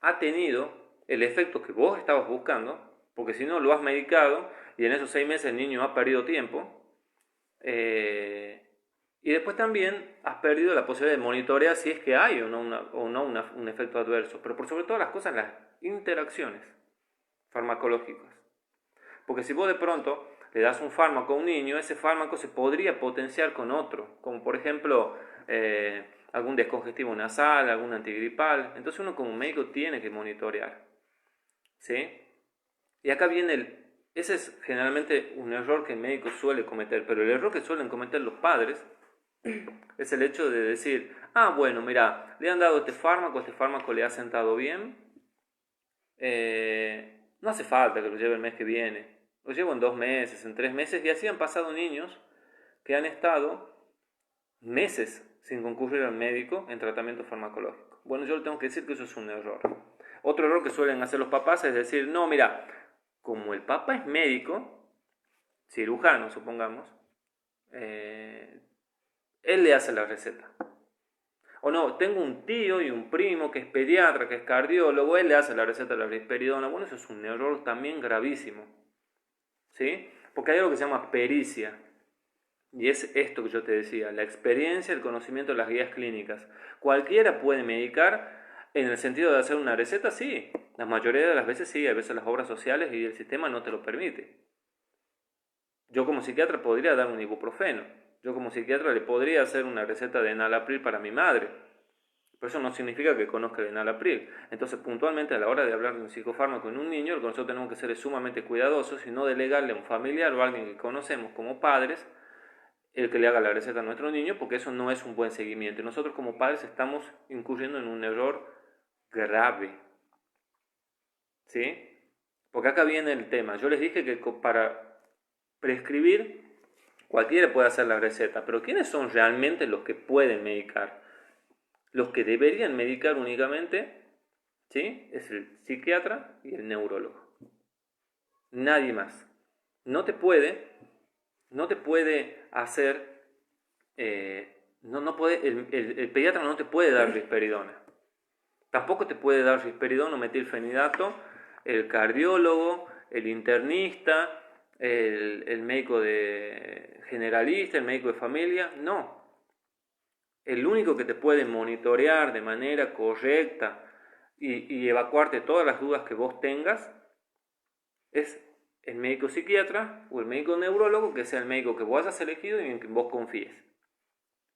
ha tenido el efecto que vos estabas buscando, porque si no lo has medicado y en esos 6 meses el niño ha perdido tiempo, y después también has perdido la posibilidad de monitorear si es que hay o no, un efecto adverso, pero por sobre todas las cosas las interacciones farmacológicas. Porque si vos de pronto le das un fármaco a un niño, ese fármaco se podría potenciar con otro, como por ejemplo algún descongestivo nasal, algún antigripal. Entonces uno como médico tiene que monitorear, ¿sí? Y acá viene ese es generalmente un error que el médico suele cometer, pero el error que suelen cometer los padres es el hecho de decir, bueno, mira, le han dado este fármaco le ha sentado bien, no hace falta que lo lleve el mes que viene, lo llevo en 2 meses, en 3 meses, y así han pasado niños que han estado meses sin concurrir al médico en tratamiento farmacológico. Bueno, yo le tengo que decir que eso es un error. Otro error que suelen hacer los papás es decir, no, mira, como el papá es médico, cirujano supongamos, él le hace la receta. O no, tengo un tío y un primo que es pediatra, que es cardiólogo, él le hace la receta de la risperidona. Bueno, eso es un error también gravísimo, ¿sí? Porque hay algo que se llama pericia. Y es esto que yo te decía, la experiencia, el conocimiento de las guías clínicas. Cualquiera puede medicar en el sentido de hacer una receta, sí. La mayoría de las veces sí, a veces las obras sociales y el sistema no te lo permite. Yo como psiquiatra podría dar un ibuprofeno. Yo como psiquiatra le podría hacer una receta de enalapril para mi madre. Pero eso no significa que conozca el enalapril. Entonces, puntualmente a la hora de hablar de un psicofármaco en un niño, lo que nosotros tenemos que ser es sumamente cuidadosos y no delegarle a un familiar o a alguien que conocemos como padres el que le haga la receta a nuestro niño, porque eso no es un buen seguimiento. Nosotros como padres estamos incurriendo en un error grave, ¿sí? Porque acá viene el tema. Yo les dije que para prescribir cualquiera puede hacer la receta, pero ¿quiénes son realmente los que pueden medicar? Los que deberían medicar únicamente, ¿sí? Es el psiquiatra y el neurólogo. Nadie más. No te puede hacer, el pediatra no te puede dar risperidona. Tampoco te puede dar risperidona o metilfenidato el cardiólogo, el internista, el médico generalista, el médico de familia, no. El único que te puede monitorear de manera correcta y evacuarte todas las dudas que vos tengas es el médico psiquiatra o el médico neurólogo, que sea el médico que vos hayas elegido y en que vos confíes.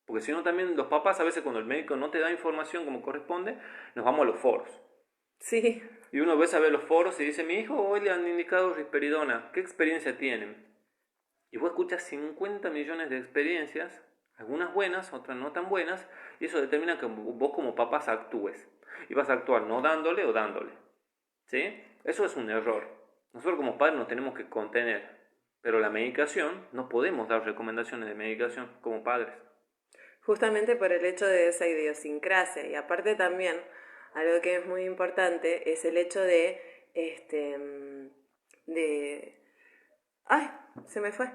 Porque si no, también los papás a veces cuando el médico no te da información como corresponde, nos vamos a los foros. Sí. Y uno ve a ver los foros y dice, mi hijo hoy le han indicado risperidona, ¿qué experiencia tienen? Y vos escuchas 50 millones de experiencias, algunas buenas, otras no tan buenas, y eso determina que vos como papás actúes. Y vas a actuar no dándole o dándole. ¿Sí? Eso es un error. Nosotros como padres nos tenemos que contener, pero la medicación, no podemos dar recomendaciones de medicación como padres. Justamente por el hecho de esa idiosincrasia. Y aparte también, algo que es muy importante es el hecho de... ¡Ay! Se me fue.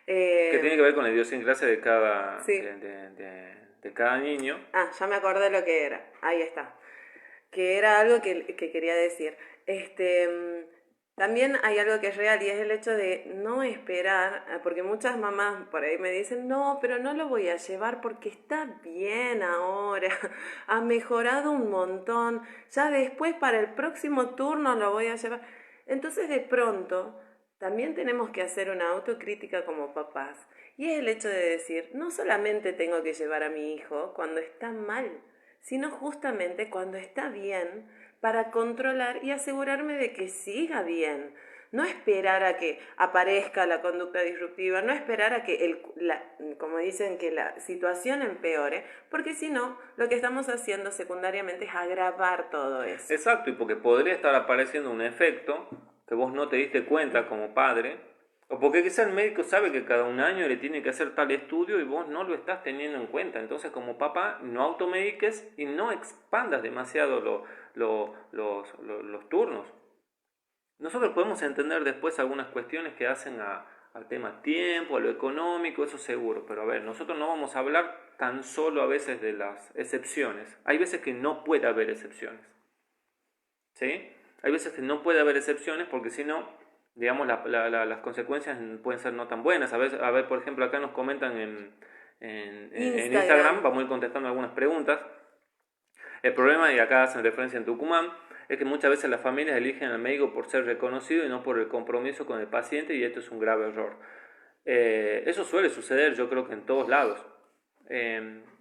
Que tiene que ver con la idiosincrasia de cada, Sí. de cada niño. Ya me acordé lo que era. Ahí está. Que era algo que quería decir. También hay algo que es real y es el hecho de no esperar, porque muchas mamás por ahí me dicen, no, pero no lo voy a llevar porque está bien ahora, ha mejorado un montón, ya después para el próximo turno lo voy a llevar. Entonces de pronto también tenemos que hacer una autocrítica como papás y es el hecho de decir, no solamente tengo que llevar a mi hijo cuando está mal, sino justamente cuando está bien, para controlar y asegurarme de que siga bien. No esperar a que aparezca la conducta disruptiva, no esperar a que, como dicen, que la situación empeore, porque si no, lo que estamos haciendo secundariamente es agravar todo eso. Exacto, y porque podría estar apareciendo un efecto que vos no te diste cuenta como padre, o porque quizá el médico sabe que cada un año le tiene que hacer tal estudio y vos no lo estás teniendo en cuenta. Entonces, como papá, no automediques y no expandas demasiado los turnos. Nosotros podemos entender después algunas cuestiones que hacen al tema tiempo, a lo económico, eso seguro. Pero a ver, nosotros no vamos a hablar tan solo a veces de las excepciones. Hay veces que no puede haber excepciones. ¿Sí? Hay veces que no puede haber excepciones porque si no, digamos, las consecuencias pueden ser no tan buenas. A ver, por ejemplo, acá nos comentan en Instagram, vamos a ir contestando algunas preguntas. El problema, y acá hacen referencia en Tucumán, es que muchas veces las familias eligen al médico por ser reconocido y no por el compromiso con el paciente, y esto es un grave error. Eso suele suceder, yo creo que en todos lados.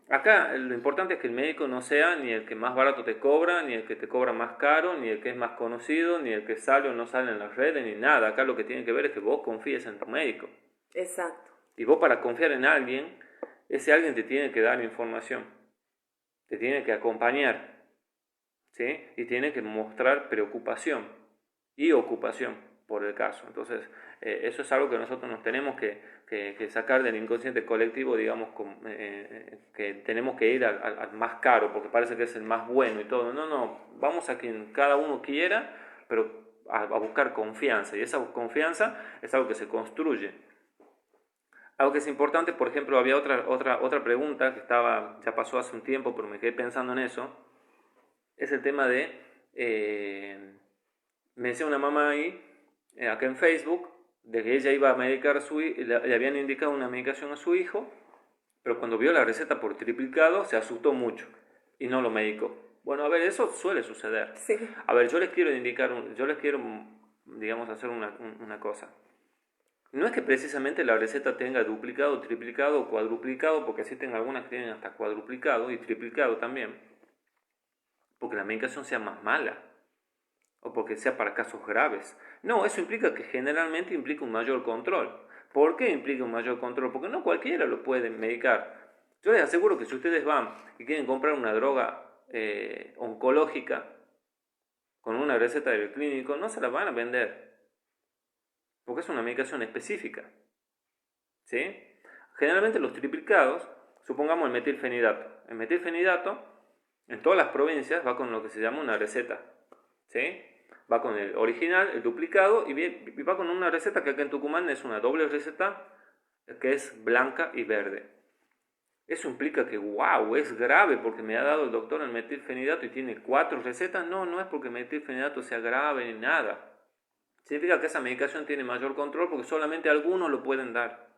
Acá lo importante es que el médico no sea ni el que más barato te cobra, ni el que te cobra más caro, ni el que es más conocido, ni el que sale o no sale en las redes, ni nada. Acá lo que tiene que ver es que vos confíes en tu médico. Exacto. Y vos, para confiar en alguien, ese alguien te tiene que dar información, te tiene que acompañar, ¿sí? Y tiene que mostrar preocupación y ocupación por el caso. Entonces, eso es algo que nosotros nos tenemos que sacar del inconsciente colectivo, digamos, que tenemos que ir al más caro, porque parece que es el más bueno y todo. No, vamos a quien cada uno quiera, pero a buscar confianza, y esa confianza es algo que se construye. Algo que es importante, por ejemplo, había otra pregunta que ya pasó hace un tiempo, pero me quedé pensando en eso, es el tema de, me decía una mamá ahí, acá en Facebook, de que ella iba a medicar a le habían indicado una medicación a su hijo, pero cuando vio la receta por triplicado se asustó mucho y no lo medicó. Bueno, a ver, eso suele suceder. Sí. A ver, yo les quiero digamos, hacer una cosa. No es que precisamente la receta tenga duplicado, triplicado o cuadruplicado, porque existen algunas que tienen hasta cuadruplicado y triplicado también, porque la medicación sea más mala o porque sea para casos graves. No, eso implica que generalmente implica un mayor control. ¿Por qué implica un mayor control? Porque no cualquiera lo puede medicar. Yo les aseguro que si ustedes van y quieren comprar una droga oncológica con una receta del clínico, no se la van a vender, porque es una medicación específica, ¿sí? Generalmente los triplicados, supongamos el metilfenidato. El metilfenidato en todas las provincias va con lo que se llama una receta, ¿sí? Va con el original, el duplicado, y va con una receta que acá en Tucumán es una doble receta, que es blanca y verde. Eso implica que, wow, es grave porque me ha dado el doctor el metilfenidato y tiene 4 recetas. No es porque el metilfenidato sea grave ni nada. Significa que esa medicación tiene mayor control porque solamente algunos lo pueden dar.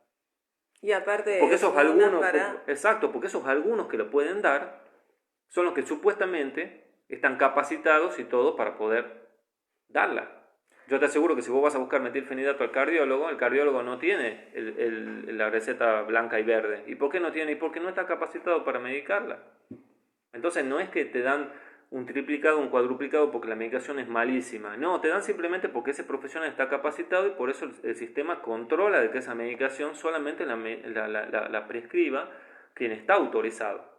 Y aparte, porque esos algunos, exacto, porque esos algunos que lo pueden dar son los que supuestamente están capacitados y todo para poder darla. Yo te aseguro que si vos vas a buscar metilfenidato al cardiólogo, el cardiólogo no tiene la receta blanca y verde. ¿Y por qué no tiene? Y porque no está capacitado para medicarla. Entonces no es que te dan un triplicado, un cuadruplicado porque la medicación es malísima. No, te dan simplemente porque ese profesional está capacitado y por eso el sistema controla de que esa medicación solamente la prescriba quien está autorizado.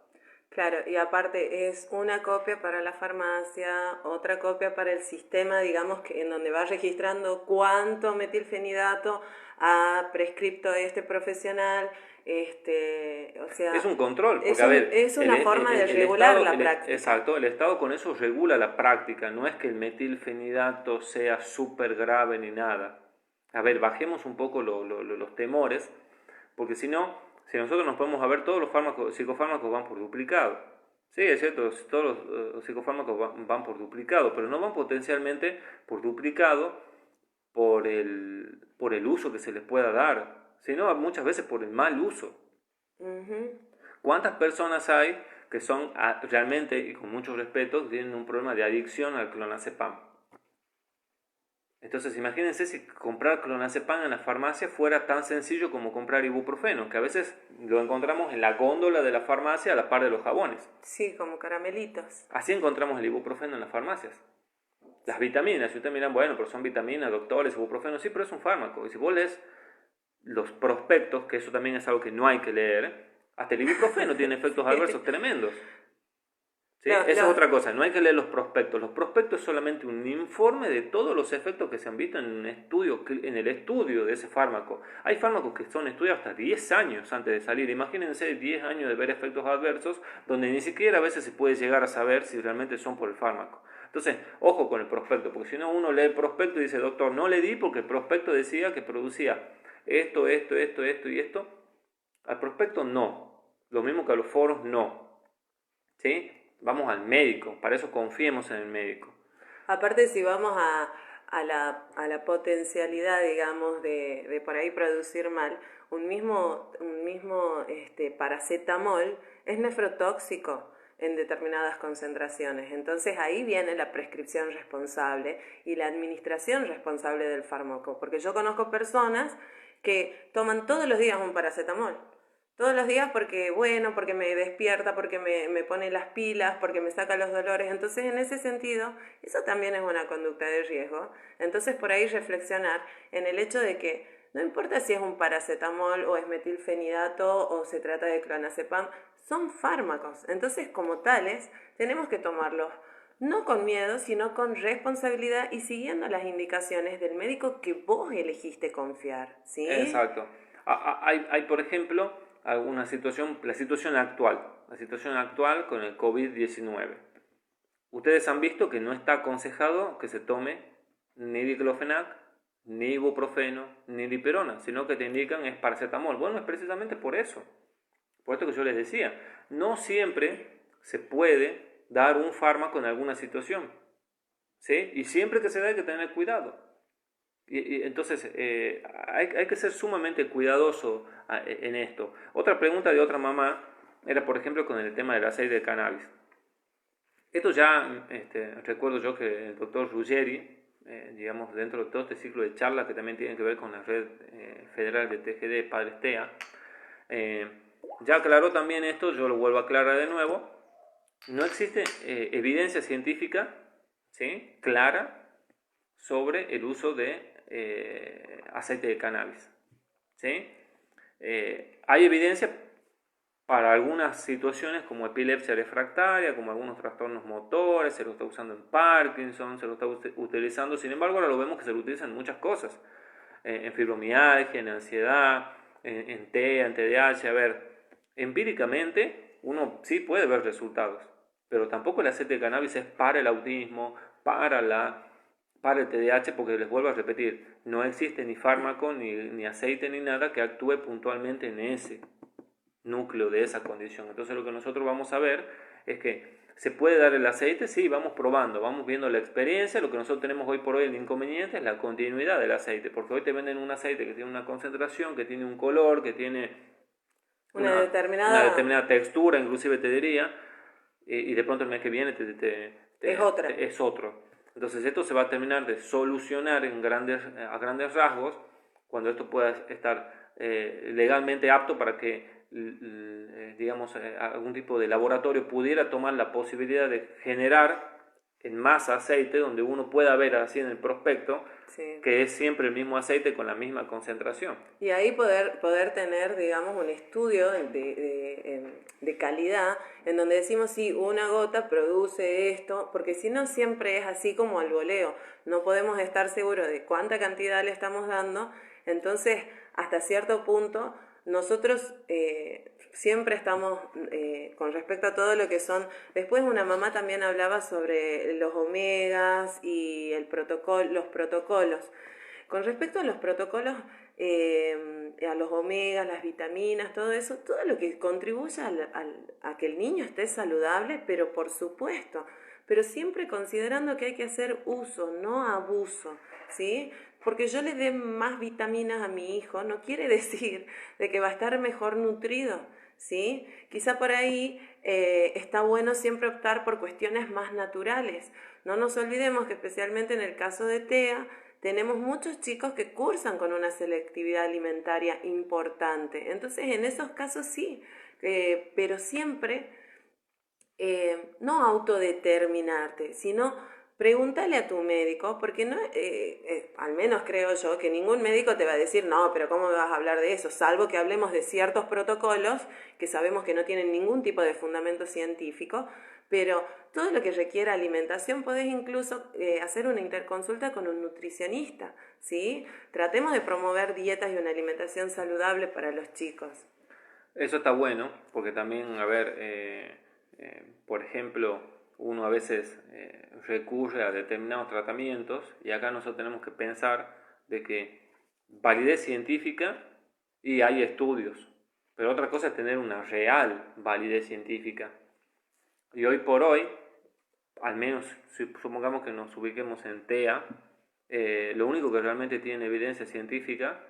Claro, y aparte es una copia para la farmacia, otra copia para el sistema, digamos, que en donde va registrando cuánto metilfenidato ha prescripto este profesional, o sea... Es un control, porque a ver... Es una forma de regular la práctica. Exacto, el Estado con eso regula la práctica, no es que el metilfenidato sea súper grave ni nada. A ver, bajemos un poco los temores, porque si no... Si nosotros nos podemos a ver, todos los psicofármacos van por duplicado. Sí, es cierto, todos los psicofármacos van por duplicado, pero no van potencialmente por duplicado por el uso que se les pueda dar, sino muchas veces por el mal uso. Uh-huh. ¿Cuántas personas hay que son realmente, y con mucho respeto, tienen un problema de adicción al clonazepam? Entonces imagínense si comprar clonazepam en la farmacia fuera tan sencillo como comprar ibuprofeno, que a veces lo encontramos en la góndola de la farmacia a la par de los jabones. Sí, como caramelitos. Así encontramos el ibuprofeno en las farmacias. Las vitaminas, si ustedes miran, bueno, pero son vitaminas, doctores, ibuprofeno, sí, pero es un fármaco. Y si vos lees los prospectos, que eso también es algo que no hay que leer, hasta el ibuprofeno tiene efectos adversos tremendos. ¿Sí? Esa es otra cosa, no hay que leer los prospectos. Los prospectos es solamente un informe de todos los efectos que se han visto en el estudio de ese fármaco. Hay fármacos que son estudiados hasta 10 años antes de salir. Imagínense 10 años de ver efectos adversos, donde ni siquiera a veces se puede llegar a saber si realmente son por el fármaco. Entonces, ojo con el prospecto, porque si no uno lee el prospecto y dice, doctor, no le di porque el prospecto decía que producía esto y esto. Al prospecto no. Lo mismo que a los foros no. ¿Sí? Vamos al médico, para eso confiemos en el médico. Aparte, si vamos a la potencialidad, digamos, de por ahí producir mal, un mismo paracetamol es nefrotóxico en determinadas concentraciones. Entonces ahí viene la prescripción responsable y la administración responsable del fármaco, porque yo conozco personas que toman todos los días un paracetamol. Todos los días porque me despierta, porque me pone las pilas, porque me saca los dolores. Entonces, en ese sentido, eso también es una conducta de riesgo. Entonces, por ahí reflexionar en el hecho de que no importa si es un paracetamol o es metilfenidato o se trata de clonazepam, son fármacos. Entonces, como tales, tenemos que tomarlos no con miedo, sino con responsabilidad y siguiendo las indicaciones del médico que vos elegiste confiar, ¿sí? Exacto. Hay por ejemplo... la situación actual con el COVID-19. Ustedes han visto que no está aconsejado que se tome ni diclofenac, ni ibuprofeno, ni dipirona, sino que te indican es paracetamol. Bueno, es precisamente por eso. Por esto que yo les decía, no siempre se puede dar un fármaco en alguna situación, ¿sí? Y siempre que se da hay que tener cuidado. Entonces hay que ser sumamente cuidadoso en esto. Otra pregunta de otra mamá era, por ejemplo, con el tema del aceite de cannabis. Esto ya recuerdo yo que el doctor Ruggeri, digamos, dentro de todo este ciclo de charlas que también tienen que ver con la red federal de TGD Padres TEA, ya aclaró también esto, yo lo vuelvo a aclarar de nuevo. No existe evidencia científica, ¿sí?, clara sobre el uso de aceite de cannabis, ¿sí? Hay evidencia para algunas situaciones como epilepsia refractaria, como algunos trastornos motores, se lo está usando en Parkinson, se lo está utilizando, sin embargo ahora lo vemos que se lo utiliza en muchas cosas, en fibromialgia, en ansiedad, en TEA, en TDAH. A ver, empíricamente uno sí puede ver resultados, pero tampoco el aceite de cannabis es para el autismo, para el TDAH, porque les vuelvo a repetir, no existe ni fármaco, ni aceite, ni nada que actúe puntualmente en ese núcleo de esa condición. Entonces lo que nosotros vamos a ver es que se puede dar el aceite, sí, vamos probando, vamos viendo la experiencia. Lo que nosotros tenemos hoy por hoy, el inconveniente, es la continuidad del aceite, porque hoy te venden un aceite que tiene una concentración, que tiene un color, que tiene una determinada textura, inclusive te diría, y de pronto el mes que viene es otro. Entonces esto se va a terminar de solucionar a grandes rasgos cuando esto pueda estar legalmente apto para que digamos, algún tipo de laboratorio pudiera tomar la posibilidad de generar en masa aceite, donde uno pueda ver así en el prospecto, Sí. que es siempre el mismo aceite con la misma concentración. Y ahí poder tener, digamos, un estudio de calidad en donde decimos si una gota produce esto, porque si no siempre es así como al voleo, no podemos estar seguros de cuánta cantidad le estamos dando, entonces hasta cierto punto nosotros siempre estamos con respecto a todo lo que son. Después una mamá también hablaba sobre los omegas y los protocolos. Con respecto a los protocolos, a los omegas, las vitaminas, todo eso, todo lo que contribuye a que el niño esté saludable, pero por supuesto, pero siempre considerando que hay que hacer uso, no abuso, ¿sí? Porque yo le dé más vitaminas a mi hijo no quiere decir de que va a estar mejor nutrido, ¿sí? Quizá por ahí está bueno siempre optar por cuestiones más naturales. No nos olvidemos que especialmente en el caso de TEA, tenemos muchos chicos que cursan con una selectividad alimentaria importante. Entonces, en esos casos sí, pero siempre no autodeterminarte, sino pregúntale a tu médico, porque no, al menos creo yo que ningún médico te va a decir, no, pero ¿cómo me vas a hablar de eso? Salvo que hablemos de ciertos protocolos que sabemos que no tienen ningún tipo de fundamento científico, pero todo lo que requiera alimentación podés incluso hacer una interconsulta con un nutricionista, ¿sí? Tratemos de promover dietas y una alimentación saludable para los chicos. Eso está bueno, porque también, a ver, por ejemplo, uno a veces recurre a determinados tratamientos y acá nosotros tenemos que pensar de que validez científica y hay estudios, pero otra cosa es tener una real validez científica. Y hoy por hoy, al menos supongamos que nos ubiquemos en TEA, lo único que realmente tiene evidencia científica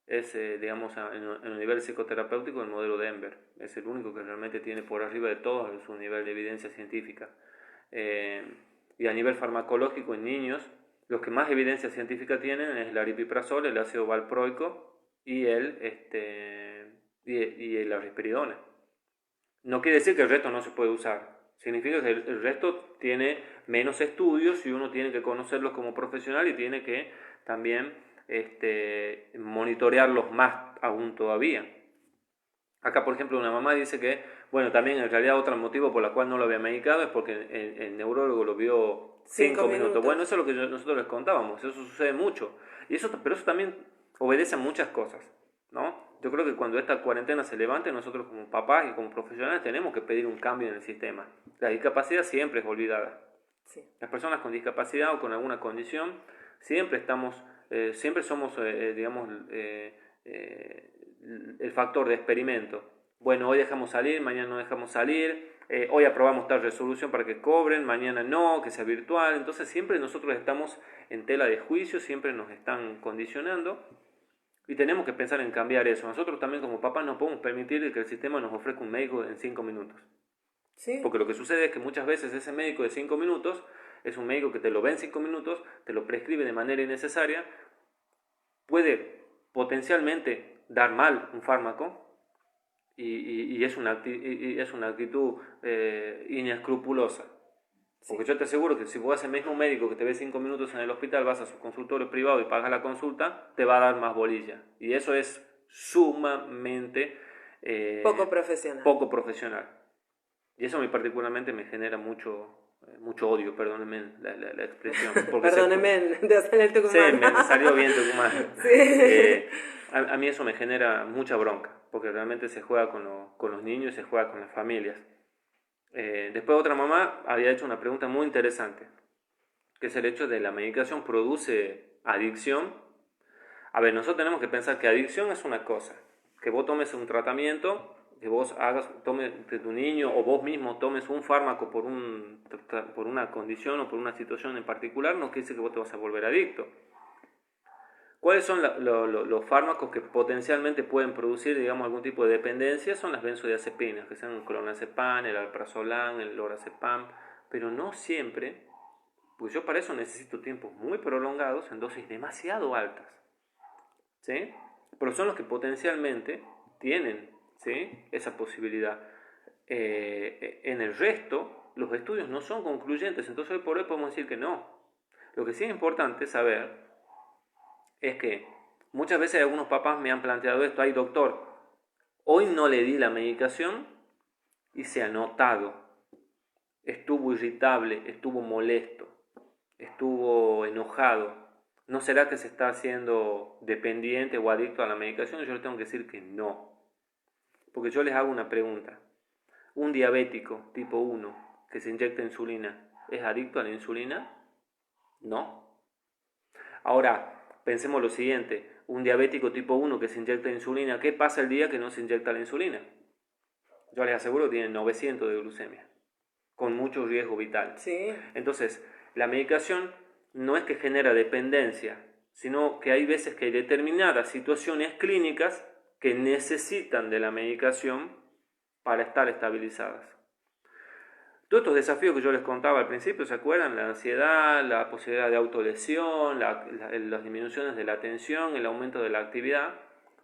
es, digamos, en el nivel psicoterapéutico el modelo Denver. Es el único que realmente tiene por arriba de todos su nivel de evidencia científica. Y a nivel farmacológico en niños, los que más evidencia científica tienen es el aripiprazol, el ácido valproico y la risperidona. No quiere decir que el resto no se puede usar. Significa que el resto tiene menos estudios y uno tiene que conocerlos como profesional y tiene que también monitorearlos más aún todavía. Acá, por ejemplo, una mamá dice que, bueno, también en realidad otro motivo por el cual no lo había medicado es porque el neurólogo lo vio 5 minutos. Bueno, eso es lo que nosotros les contábamos, eso sucede mucho. Pero eso también obedece a muchas cosas, ¿no? Yo creo que cuando esta cuarentena se levante, nosotros como papás y como profesionales tenemos que pedir un cambio en el sistema. La discapacidad siempre es olvidada. Sí. Las personas con discapacidad o con alguna condición siempre somos, digamos, el factor de experimento. Bueno, hoy dejamos salir, mañana no dejamos salir, hoy aprobamos tal resolución para que cobren, mañana no, que sea virtual. Entonces siempre nosotros estamos en tela de juicio, siempre nos están condicionando y tenemos que pensar en cambiar eso. Nosotros también como papás no podemos permitir que el sistema nos ofrezca un médico en 5 minutos. ¿Sí? Porque lo que sucede es que muchas veces ese médico de 5 minutos es un médico que te lo ve en 5 minutos, te lo prescribe de manera innecesaria, puede potencialmente dar mal un fármaco y es una actitud inescrupulosa. Porque sí. Yo te aseguro que si vos ese mismo médico que te ve 5 minutos en el hospital, vas a su consultorio privado y pagas la consulta, te va a dar más bolilla. Y eso es sumamente poco profesional. Poco profesional. Y eso a mí particularmente me genera mucho odio, perdónenme la expresión. Perdónenme de hacer el Tucumán. Sí, me salió bien Tucumán. Sí. A mí eso me genera mucha bronca, porque realmente se juega con los niños, se juega con las familias. Después otra mamá había hecho una pregunta muy interesante, que es el hecho de la medicación produce adicción. A ver, nosotros tenemos que pensar que adicción es una cosa, que vos tomes un tratamiento, que vos tomes que tu niño o vos mismo tomes un fármaco por una condición o por una situación en particular, no quiere decir que vos te vas a volver adicto. ¿Cuáles son los fármacos que potencialmente pueden producir, digamos, algún tipo de dependencia? Son las benzodiazepinas, que sean el clonazepam, el alprazolam, el lorazepam, pero no siempre, pues yo para eso necesito tiempos muy prolongados en dosis demasiado altas, ¿sí? Pero son los que potencialmente tienen ¿sí? Esa posibilidad. En el resto, los estudios no son concluyentes, entonces hoy por hoy podemos decir que no. Lo que sí es importante saber es que muchas veces algunos papás me han planteado esto: ay doctor, hoy no le di la medicación y se ha notado, estuvo irritable, estuvo molesto, estuvo enojado. ¿No será que se está haciendo dependiente o adicto a la medicación? Yo le tengo que decir que no. Porque yo les hago una pregunta. ¿Un diabético tipo 1 que se inyecta insulina es adicto a la insulina? No. Ahora, pensemos lo siguiente. Un diabético tipo 1 que se inyecta insulina, ¿qué pasa el día que no se inyecta la insulina? Yo les aseguro que tienen 900 de glucemia, con mucho riesgo vital. Sí. Entonces, la medicación no es que genera dependencia, sino que hay veces que hay determinadas situaciones clínicas que necesitan de la medicación para estar estabilizadas. Todos estos desafíos que yo les contaba al principio, ¿se acuerdan? La ansiedad, la posibilidad de autolesión, las disminuciones de la atención, el aumento de la actividad,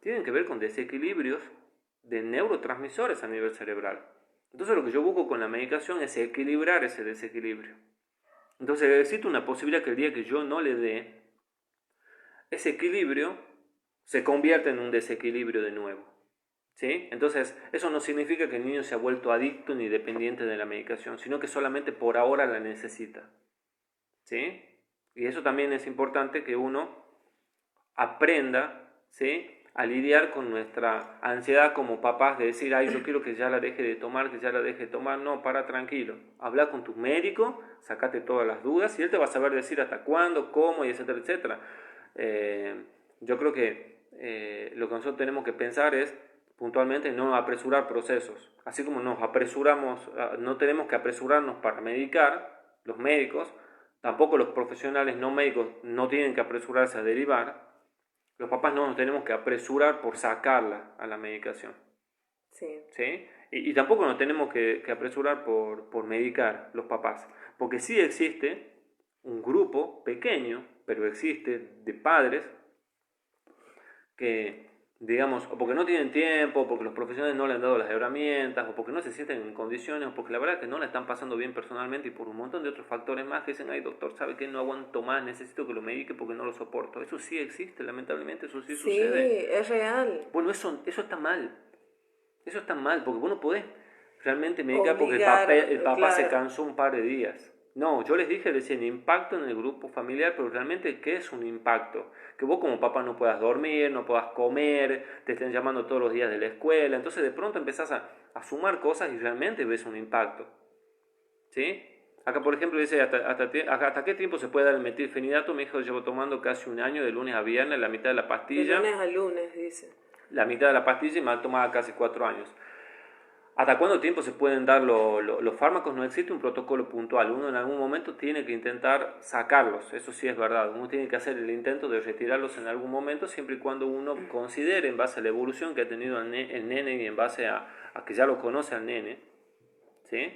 tienen que ver con desequilibrios de neurotransmisores a nivel cerebral. Entonces lo que yo busco con la medicación es equilibrar ese desequilibrio. Entonces existe una posibilidad que el día que yo no le dé, ese equilibrio se convierta en un desequilibrio de nuevo. ¿Sí? Entonces, eso no significa que el niño se ha vuelto adicto ni dependiente de la medicación, sino que solamente por ahora la necesita. ¿Sí? Y eso también es importante, que uno aprenda, ¿sí?, a lidiar con nuestra ansiedad como papás de decir: ay, yo quiero que ya la deje de tomar, que ya la deje de tomar. No, para, tranquilo. Habla con tu médico, sacate todas las dudas y él te va a saber decir hasta cuándo, cómo, y etcétera, etcétera. Yo creo que lo que nosotros tenemos que pensar es puntualmente no apresurar procesos. Así como nos apresuramos, no tenemos que apresurarnos para medicar, los médicos, tampoco los profesionales no médicos no tienen que apresurarse a derivar. Los papás no nos tenemos que apresurar por sacarla a la medicación. Sí. ¿Sí? Y tampoco nos tenemos que apresurar por medicar, los papás. Porque sí existe un grupo pequeño, pero existe, de padres que, digamos, o porque no tienen tiempo, o porque los profesionales no le han dado las herramientas, o porque no se sienten en condiciones, o porque la verdad que no la están pasando bien personalmente, y por un montón de otros factores más, que dicen: ay doctor, ¿sabe qué? No aguanto más, necesito que lo medique porque no lo soporto. Eso sí existe, lamentablemente eso sí sucede. Sí, es real. Bueno, eso está mal. Eso está mal, porque vos no podés realmente medicar Obligar, porque el papá se claro. cansó un par de días. No, yo les dije recién impacto en el grupo familiar, pero realmente, ¿qué es un impacto? Que vos como papá no puedas dormir, no puedas comer, te estén llamando todos los días de la escuela, entonces de pronto empezás a sumar cosas y realmente ves un impacto. ¿Sí? Acá, por ejemplo, dice: ¿hasta qué tiempo se puede dar el metilfenidato? Mi hijo llevo tomando casi un año, de lunes a viernes, la mitad de la De pastilla. lunes a lunes, dice. La mitad de la pastilla, y me ha tomado casi 4 años. ¿Hasta cuánto tiempo se pueden dar los fármacos? No existe un protocolo puntual. Uno en algún momento tiene que intentar sacarlos, eso sí es verdad. Uno tiene que hacer el intento de retirarlos en algún momento, siempre y cuando uno considere, en base a la evolución que ha tenido el nene y en base a que ya lo conoce al nene, ¿sí?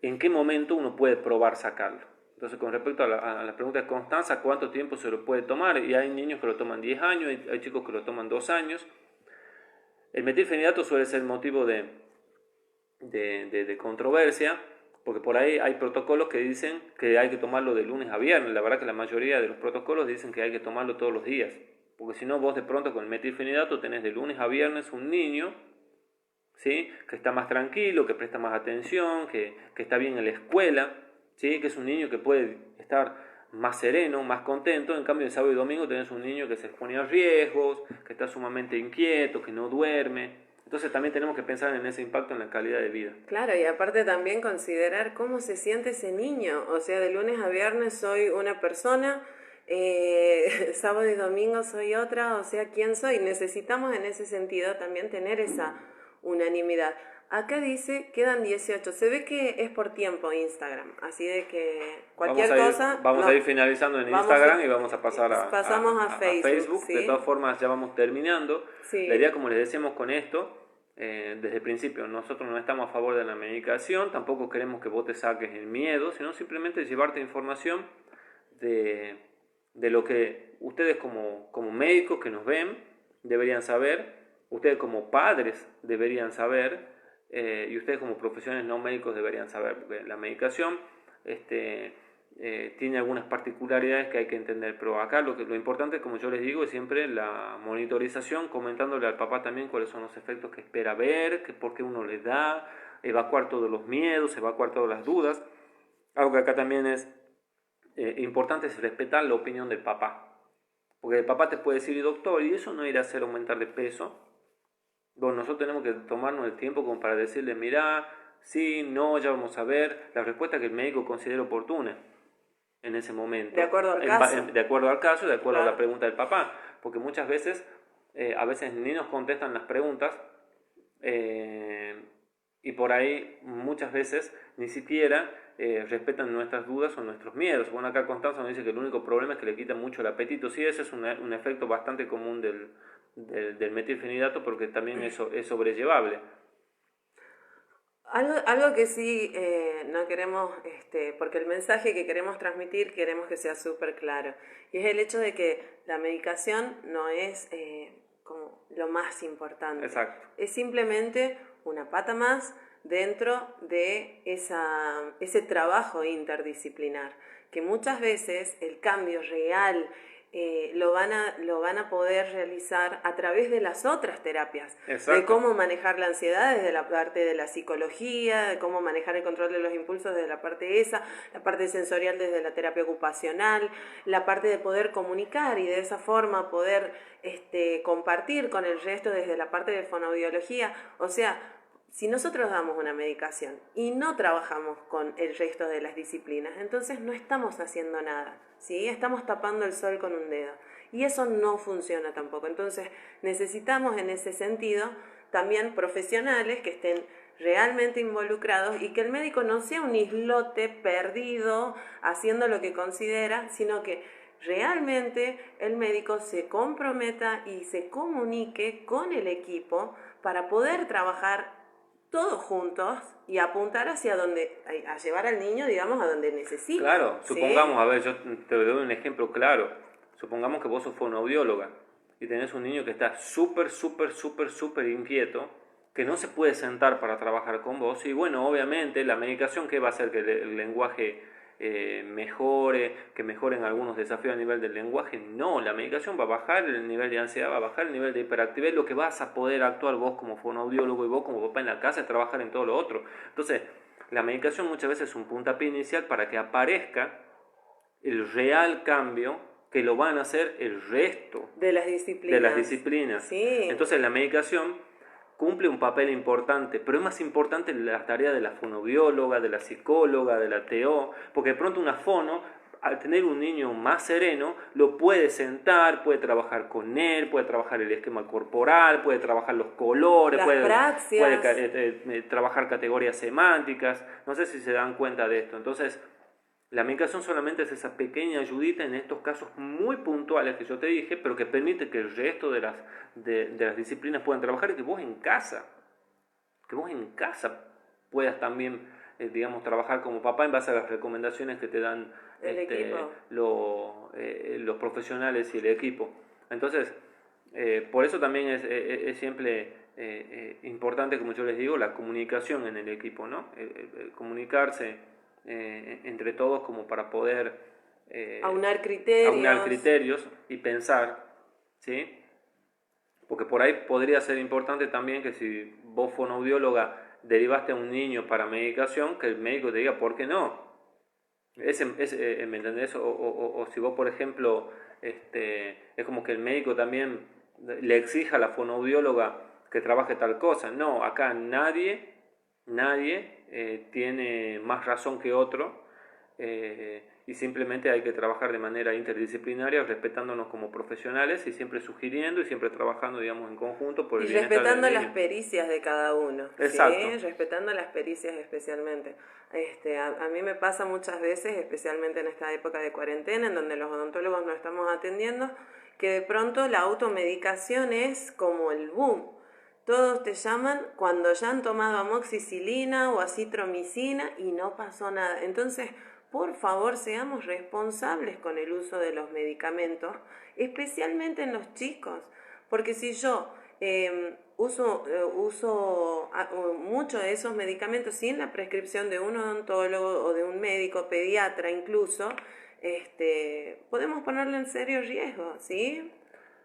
En qué momento uno puede probar sacarlo. Entonces, con respecto a la pregunta de Constanza, ¿cuánto tiempo se lo puede tomar? Y hay niños que lo toman 10 años, hay chicos que lo toman 2 años. El metilfenidato suele ser motivo de controversia, porque por ahí hay protocolos que dicen que hay que tomarlo de lunes a viernes. La verdad que la mayoría de los protocolos dicen que hay que tomarlo todos los días, porque si no, vos de pronto con el metilfenidato tenés de lunes a viernes un niño, ¿sí?, que está más tranquilo, que presta más atención, que está bien en la escuela, ¿sí?, que es un niño que puede estar más sereno, más contento. En cambio, el sábado y domingo tenés un niño que se expone a riesgos, que está sumamente inquieto, que no duerme. Entonces también tenemos que pensar en ese impacto en la calidad de vida. Claro, y aparte también considerar cómo se siente ese niño. O sea, de lunes a viernes soy una persona, sábado y domingo soy otra. O sea, ¿quién soy? Necesitamos en ese sentido también tener esa unanimidad. Acá dice, quedan 18. Se ve que es por tiempo Instagram, así de que cualquier cosa... Vamos a ir finalizando en Instagram y vamos a pasar a Facebook. ¿sí? De todas formas, ya vamos terminando. Sí. La idea, como les decíamos con esto, desde el principio, nosotros no estamos a favor de la medicación, tampoco queremos que vos te saques el miedo, sino simplemente llevarte información de lo que ustedes como médicos que nos ven, deberían saber, ustedes como padres deberían saber, y ustedes como profesionales no médicos deberían saber, porque la medicación tiene algunas particularidades que hay que entender, pero acá lo importante, como yo les digo, es siempre la monitorización, comentándole al papá también cuáles son los efectos que espera ver, por qué uno le da, evacuar todos los miedos, evacuar todas las dudas. Algo que acá también es importante es respetar la opinión del papá, porque el papá te puede decir, doctor, y eso no irá a hacer aumentar de peso. Bueno, nosotros tenemos que tomarnos el tiempo como para decirle, mira, sí, no, ya vamos a ver, la respuesta que el médico considere oportuna en ese momento. De acuerdo al caso. De acuerdo al caso, de acuerdo Claro. a la pregunta del papá. Porque muchas veces, a veces ni nos contestan las preguntas y por ahí muchas veces ni siquiera respetan nuestras dudas o nuestros miedos. Bueno, acá Constanza nos dice que el único problema es que le quita mucho el apetito. Sí, ese es un efecto bastante común del metilfenidato, porque también eso es sobrellevable. Algo que sí no queremos, porque el mensaje que queremos transmitir queremos que sea súper claro, y es el hecho de que la medicación no es como lo más importante. Exacto. Es simplemente una pata más dentro de ese trabajo interdisciplinar, que muchas veces el cambio real lo van a poder realizar a través de las otras terapias. Exacto. De cómo manejar la ansiedad desde la parte de la psicología, de cómo manejar el control de los impulsos desde la parte esa, la parte sensorial desde la terapia ocupacional, la parte de poder comunicar y de esa forma poder compartir con el resto desde la parte de fonoaudiología. O sea, si nosotros damos una medicación y no trabajamos con el resto de las disciplinas, entonces no estamos haciendo nada, ¿sí? Estamos tapando el sol con un dedo. Y eso no funciona tampoco. Entonces necesitamos en ese sentido también profesionales que estén realmente involucrados y que el médico no sea un islote perdido haciendo lo que considera, sino que realmente el médico se comprometa y se comunique con el equipo para poder trabajar todos juntos y apuntar hacia donde, a llevar al niño, digamos, a donde necesita. Claro, ¿sí? supongamos, a ver, yo te doy un ejemplo claro. Supongamos que vos sos fonoaudióloga y tenés un niño que está súper inquieto, que no se puede sentar para trabajar con vos, y bueno, obviamente la medicación, ¿qué va a hacer? Que el lenguaje mejore, que mejoren algunos desafíos a nivel del lenguaje. No, la medicación va a bajar el nivel de ansiedad, va a bajar el nivel de hiperactividad. Lo que vas a poder actuar vos como fonoaudiólogo y vos como papá en la casa es trabajar en todo lo otro. Entonces, la medicación muchas veces es un puntapié inicial para que aparezca el real cambio que lo van a hacer el resto de las disciplinas. Sí. Entonces la medicación cumple un papel importante, pero es más importante la tarea de la fonoaudióloga, de la psicóloga, de la TO, porque de pronto una fono, al tener un niño más sereno, lo puede sentar, puede trabajar con él, puede trabajar el esquema corporal, puede trabajar los colores, puede trabajar categorías semánticas. No sé si se dan cuenta de esto. Entonces, la medicación solamente es esa pequeña ayudita en estos casos muy puntuales que yo te dije, pero que permite que el resto de las disciplinas puedan trabajar, y que vos en casa puedas también, digamos, trabajar como papá en base a las recomendaciones que te dan los profesionales y el equipo. Entonces, por eso también es siempre importante, como yo les digo, la comunicación en el equipo, ¿no? El comunicarse entre todos, como para poder aunar criterios y pensar, ¿sí? Porque por ahí podría ser importante también que si vos fonoaudióloga derivaste a un niño para medicación, que el médico te diga por qué no. ¿Me entendés? O si vos, por ejemplo, es como que el médico también le exija a la fonoaudióloga que trabaje tal cosa. No, acá nadie tiene más razón que otro, y simplemente hay que trabajar de manera interdisciplinaria, respetándonos como profesionales y siempre sugiriendo y siempre trabajando, digamos, en conjunto por el bienestar del niño. Y respetando las pericias de cada uno. Exacto. ¿sí? Respetando las pericias especialmente. A mí me pasa muchas veces, especialmente en esta época de cuarentena, en donde los odontólogos no estamos atendiendo, que de pronto la automedicación es como el boom. Todos te llaman cuando ya han tomado amoxicilina o acitromicina y no pasó nada. Entonces, por favor, seamos responsables con el uso de los medicamentos, especialmente en los chicos, Porque si yo uso mucho de esos medicamentos sin la prescripción de un odontólogo o de un médico, pediatra incluso, podemos ponerlo en serio riesgo, ¿sí?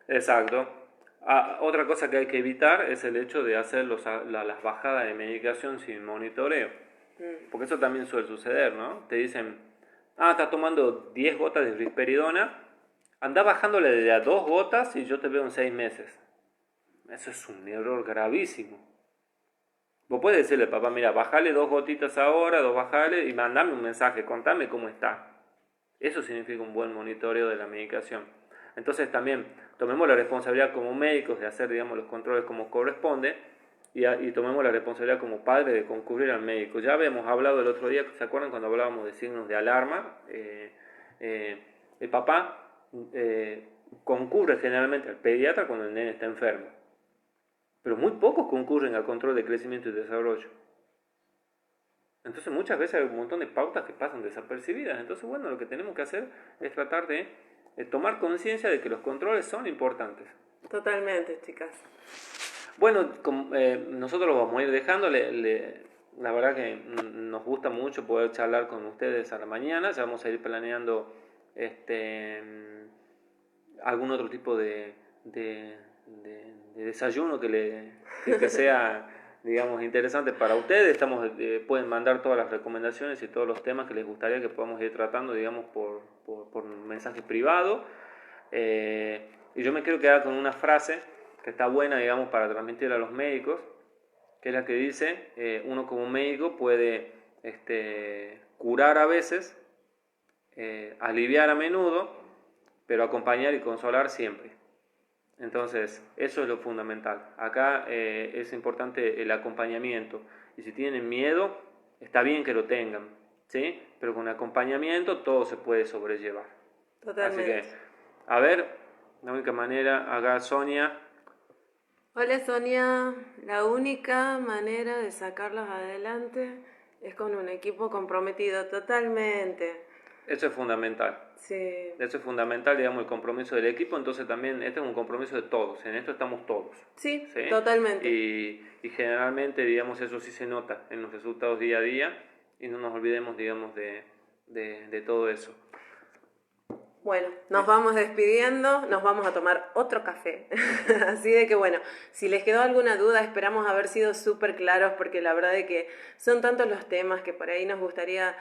Exacto. Otra cosa que hay que evitar es el hecho de hacer las bajadas de medicación sin monitoreo. Porque eso también suele suceder, ¿no? Te dicen, estás tomando 10 gotas de risperidona, anda bajándole de a 2 gotas y yo te veo en 6 meses. Eso es un error gravísimo. Vos puedes decirle, papá, mira, bajale 2 gotitas ahora, 2 bajale y mandame un mensaje, contame cómo está. Eso significa un buen monitoreo de la medicación. Entonces también tomemos la responsabilidad como médicos de hacer, digamos, los controles como corresponde y tomemos la responsabilidad como padres de concurrir al médico. Ya habíamos hablado el otro día, ¿se acuerdan cuando hablábamos de signos de alarma? El papá concurre generalmente al pediatra cuando el nene está enfermo, pero muy pocos concurren al control de crecimiento y desarrollo. Entonces muchas veces hay un montón de pautas que pasan desapercibidas. Entonces, bueno, lo que tenemos que hacer es tratar de tomar conciencia de que los controles son importantes. Totalmente, chicas. Bueno, nosotros lo vamos a ir dejando. La verdad que nos gusta mucho poder charlar con ustedes a la mañana. Ya vamos a ir planeando algún otro tipo de desayuno que sea, digamos, interesante para ustedes. Pueden mandar todas las recomendaciones y todos los temas que les gustaría que podamos ir tratando, digamos, por mensaje privado. Y yo me quiero quedar con una frase que está buena, digamos, para transmitir a los médicos, que es la que dice, uno como médico puede curar a veces, aliviar a menudo, pero acompañar y consolar siempre. Entonces, eso es lo fundamental. Acá es importante el acompañamiento. Y si tienen miedo, está bien que lo tengan, ¿sí? Pero con acompañamiento todo se puede sobrellevar. Totalmente. Así que, a ver, la única manera, acá Sonia. Hola Sonia, la única manera de sacarlos adelante es con un equipo comprometido totalmente. Eso es fundamental. Sí. Eso es fundamental, digamos, el compromiso del equipo. Entonces también este es un compromiso de todos. En esto estamos todos. Sí, ¿sí? Totalmente. Y generalmente, digamos, eso sí se nota en los resultados día a día. Y no nos olvidemos, digamos, de todo eso. Bueno, nos vamos despidiendo, nos vamos a tomar otro café. Así de que bueno, si les quedó alguna duda, esperamos haber sido súper claros, porque la verdad es que son tantos los temas que por ahí nos gustaría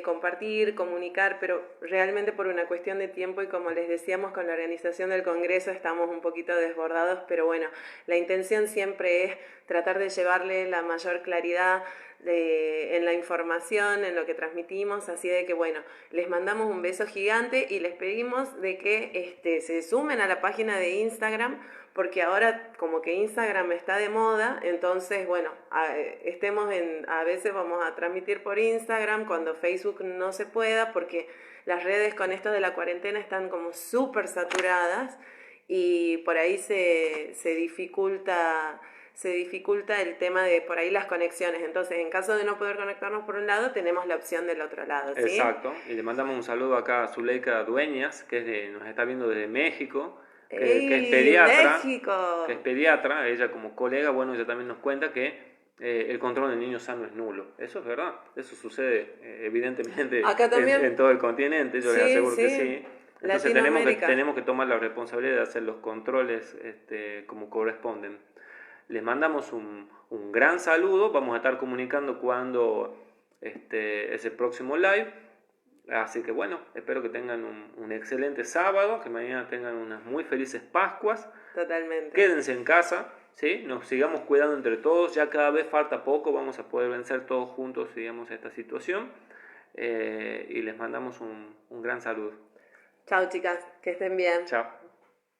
compartir, comunicar, pero realmente por una cuestión de tiempo y como les decíamos con la organización del Congreso estamos un poquito desbordados, pero bueno, la intención siempre es tratar de llevarle la mayor claridad en la información, en lo que transmitimos, así de que bueno, les mandamos un beso gigante y les pedimos de que se sumen a la página de Instagram, porque ahora como que Instagram está de moda, entonces bueno, a veces vamos a transmitir por Instagram cuando Facebook no se pueda, porque las redes con esto de la cuarentena están como súper saturadas y por ahí se dificulta el tema de por ahí las conexiones. Entonces, en caso de no poder conectarnos por un lado, tenemos la opción del otro lado, ¿sí? Exacto. Y le mandamos un saludo acá a Zuleika Dueñas, que nos está viendo desde México, que es pediatra. ¡México! Que es pediatra. Ella como colega, bueno, ella también nos cuenta que el control del niño sano es nulo. Eso es verdad. Eso sucede evidentemente en todo el continente. Yo les aseguro que sí. Entonces tenemos que tomar la responsabilidad de hacer los controles como corresponden. Les mandamos un gran saludo. Vamos a estar comunicando cuando es el próximo live. Así que bueno, espero que tengan un excelente sábado, que mañana tengan unas muy felices Pascuas. Totalmente. Quédense en casa, ¿sí? Nos sigamos cuidando entre todos. Ya cada vez falta poco, vamos a poder vencer todos juntos, digamos, esta situación. Y les mandamos un gran saludo. Chao chicas, que estén bien. Chao.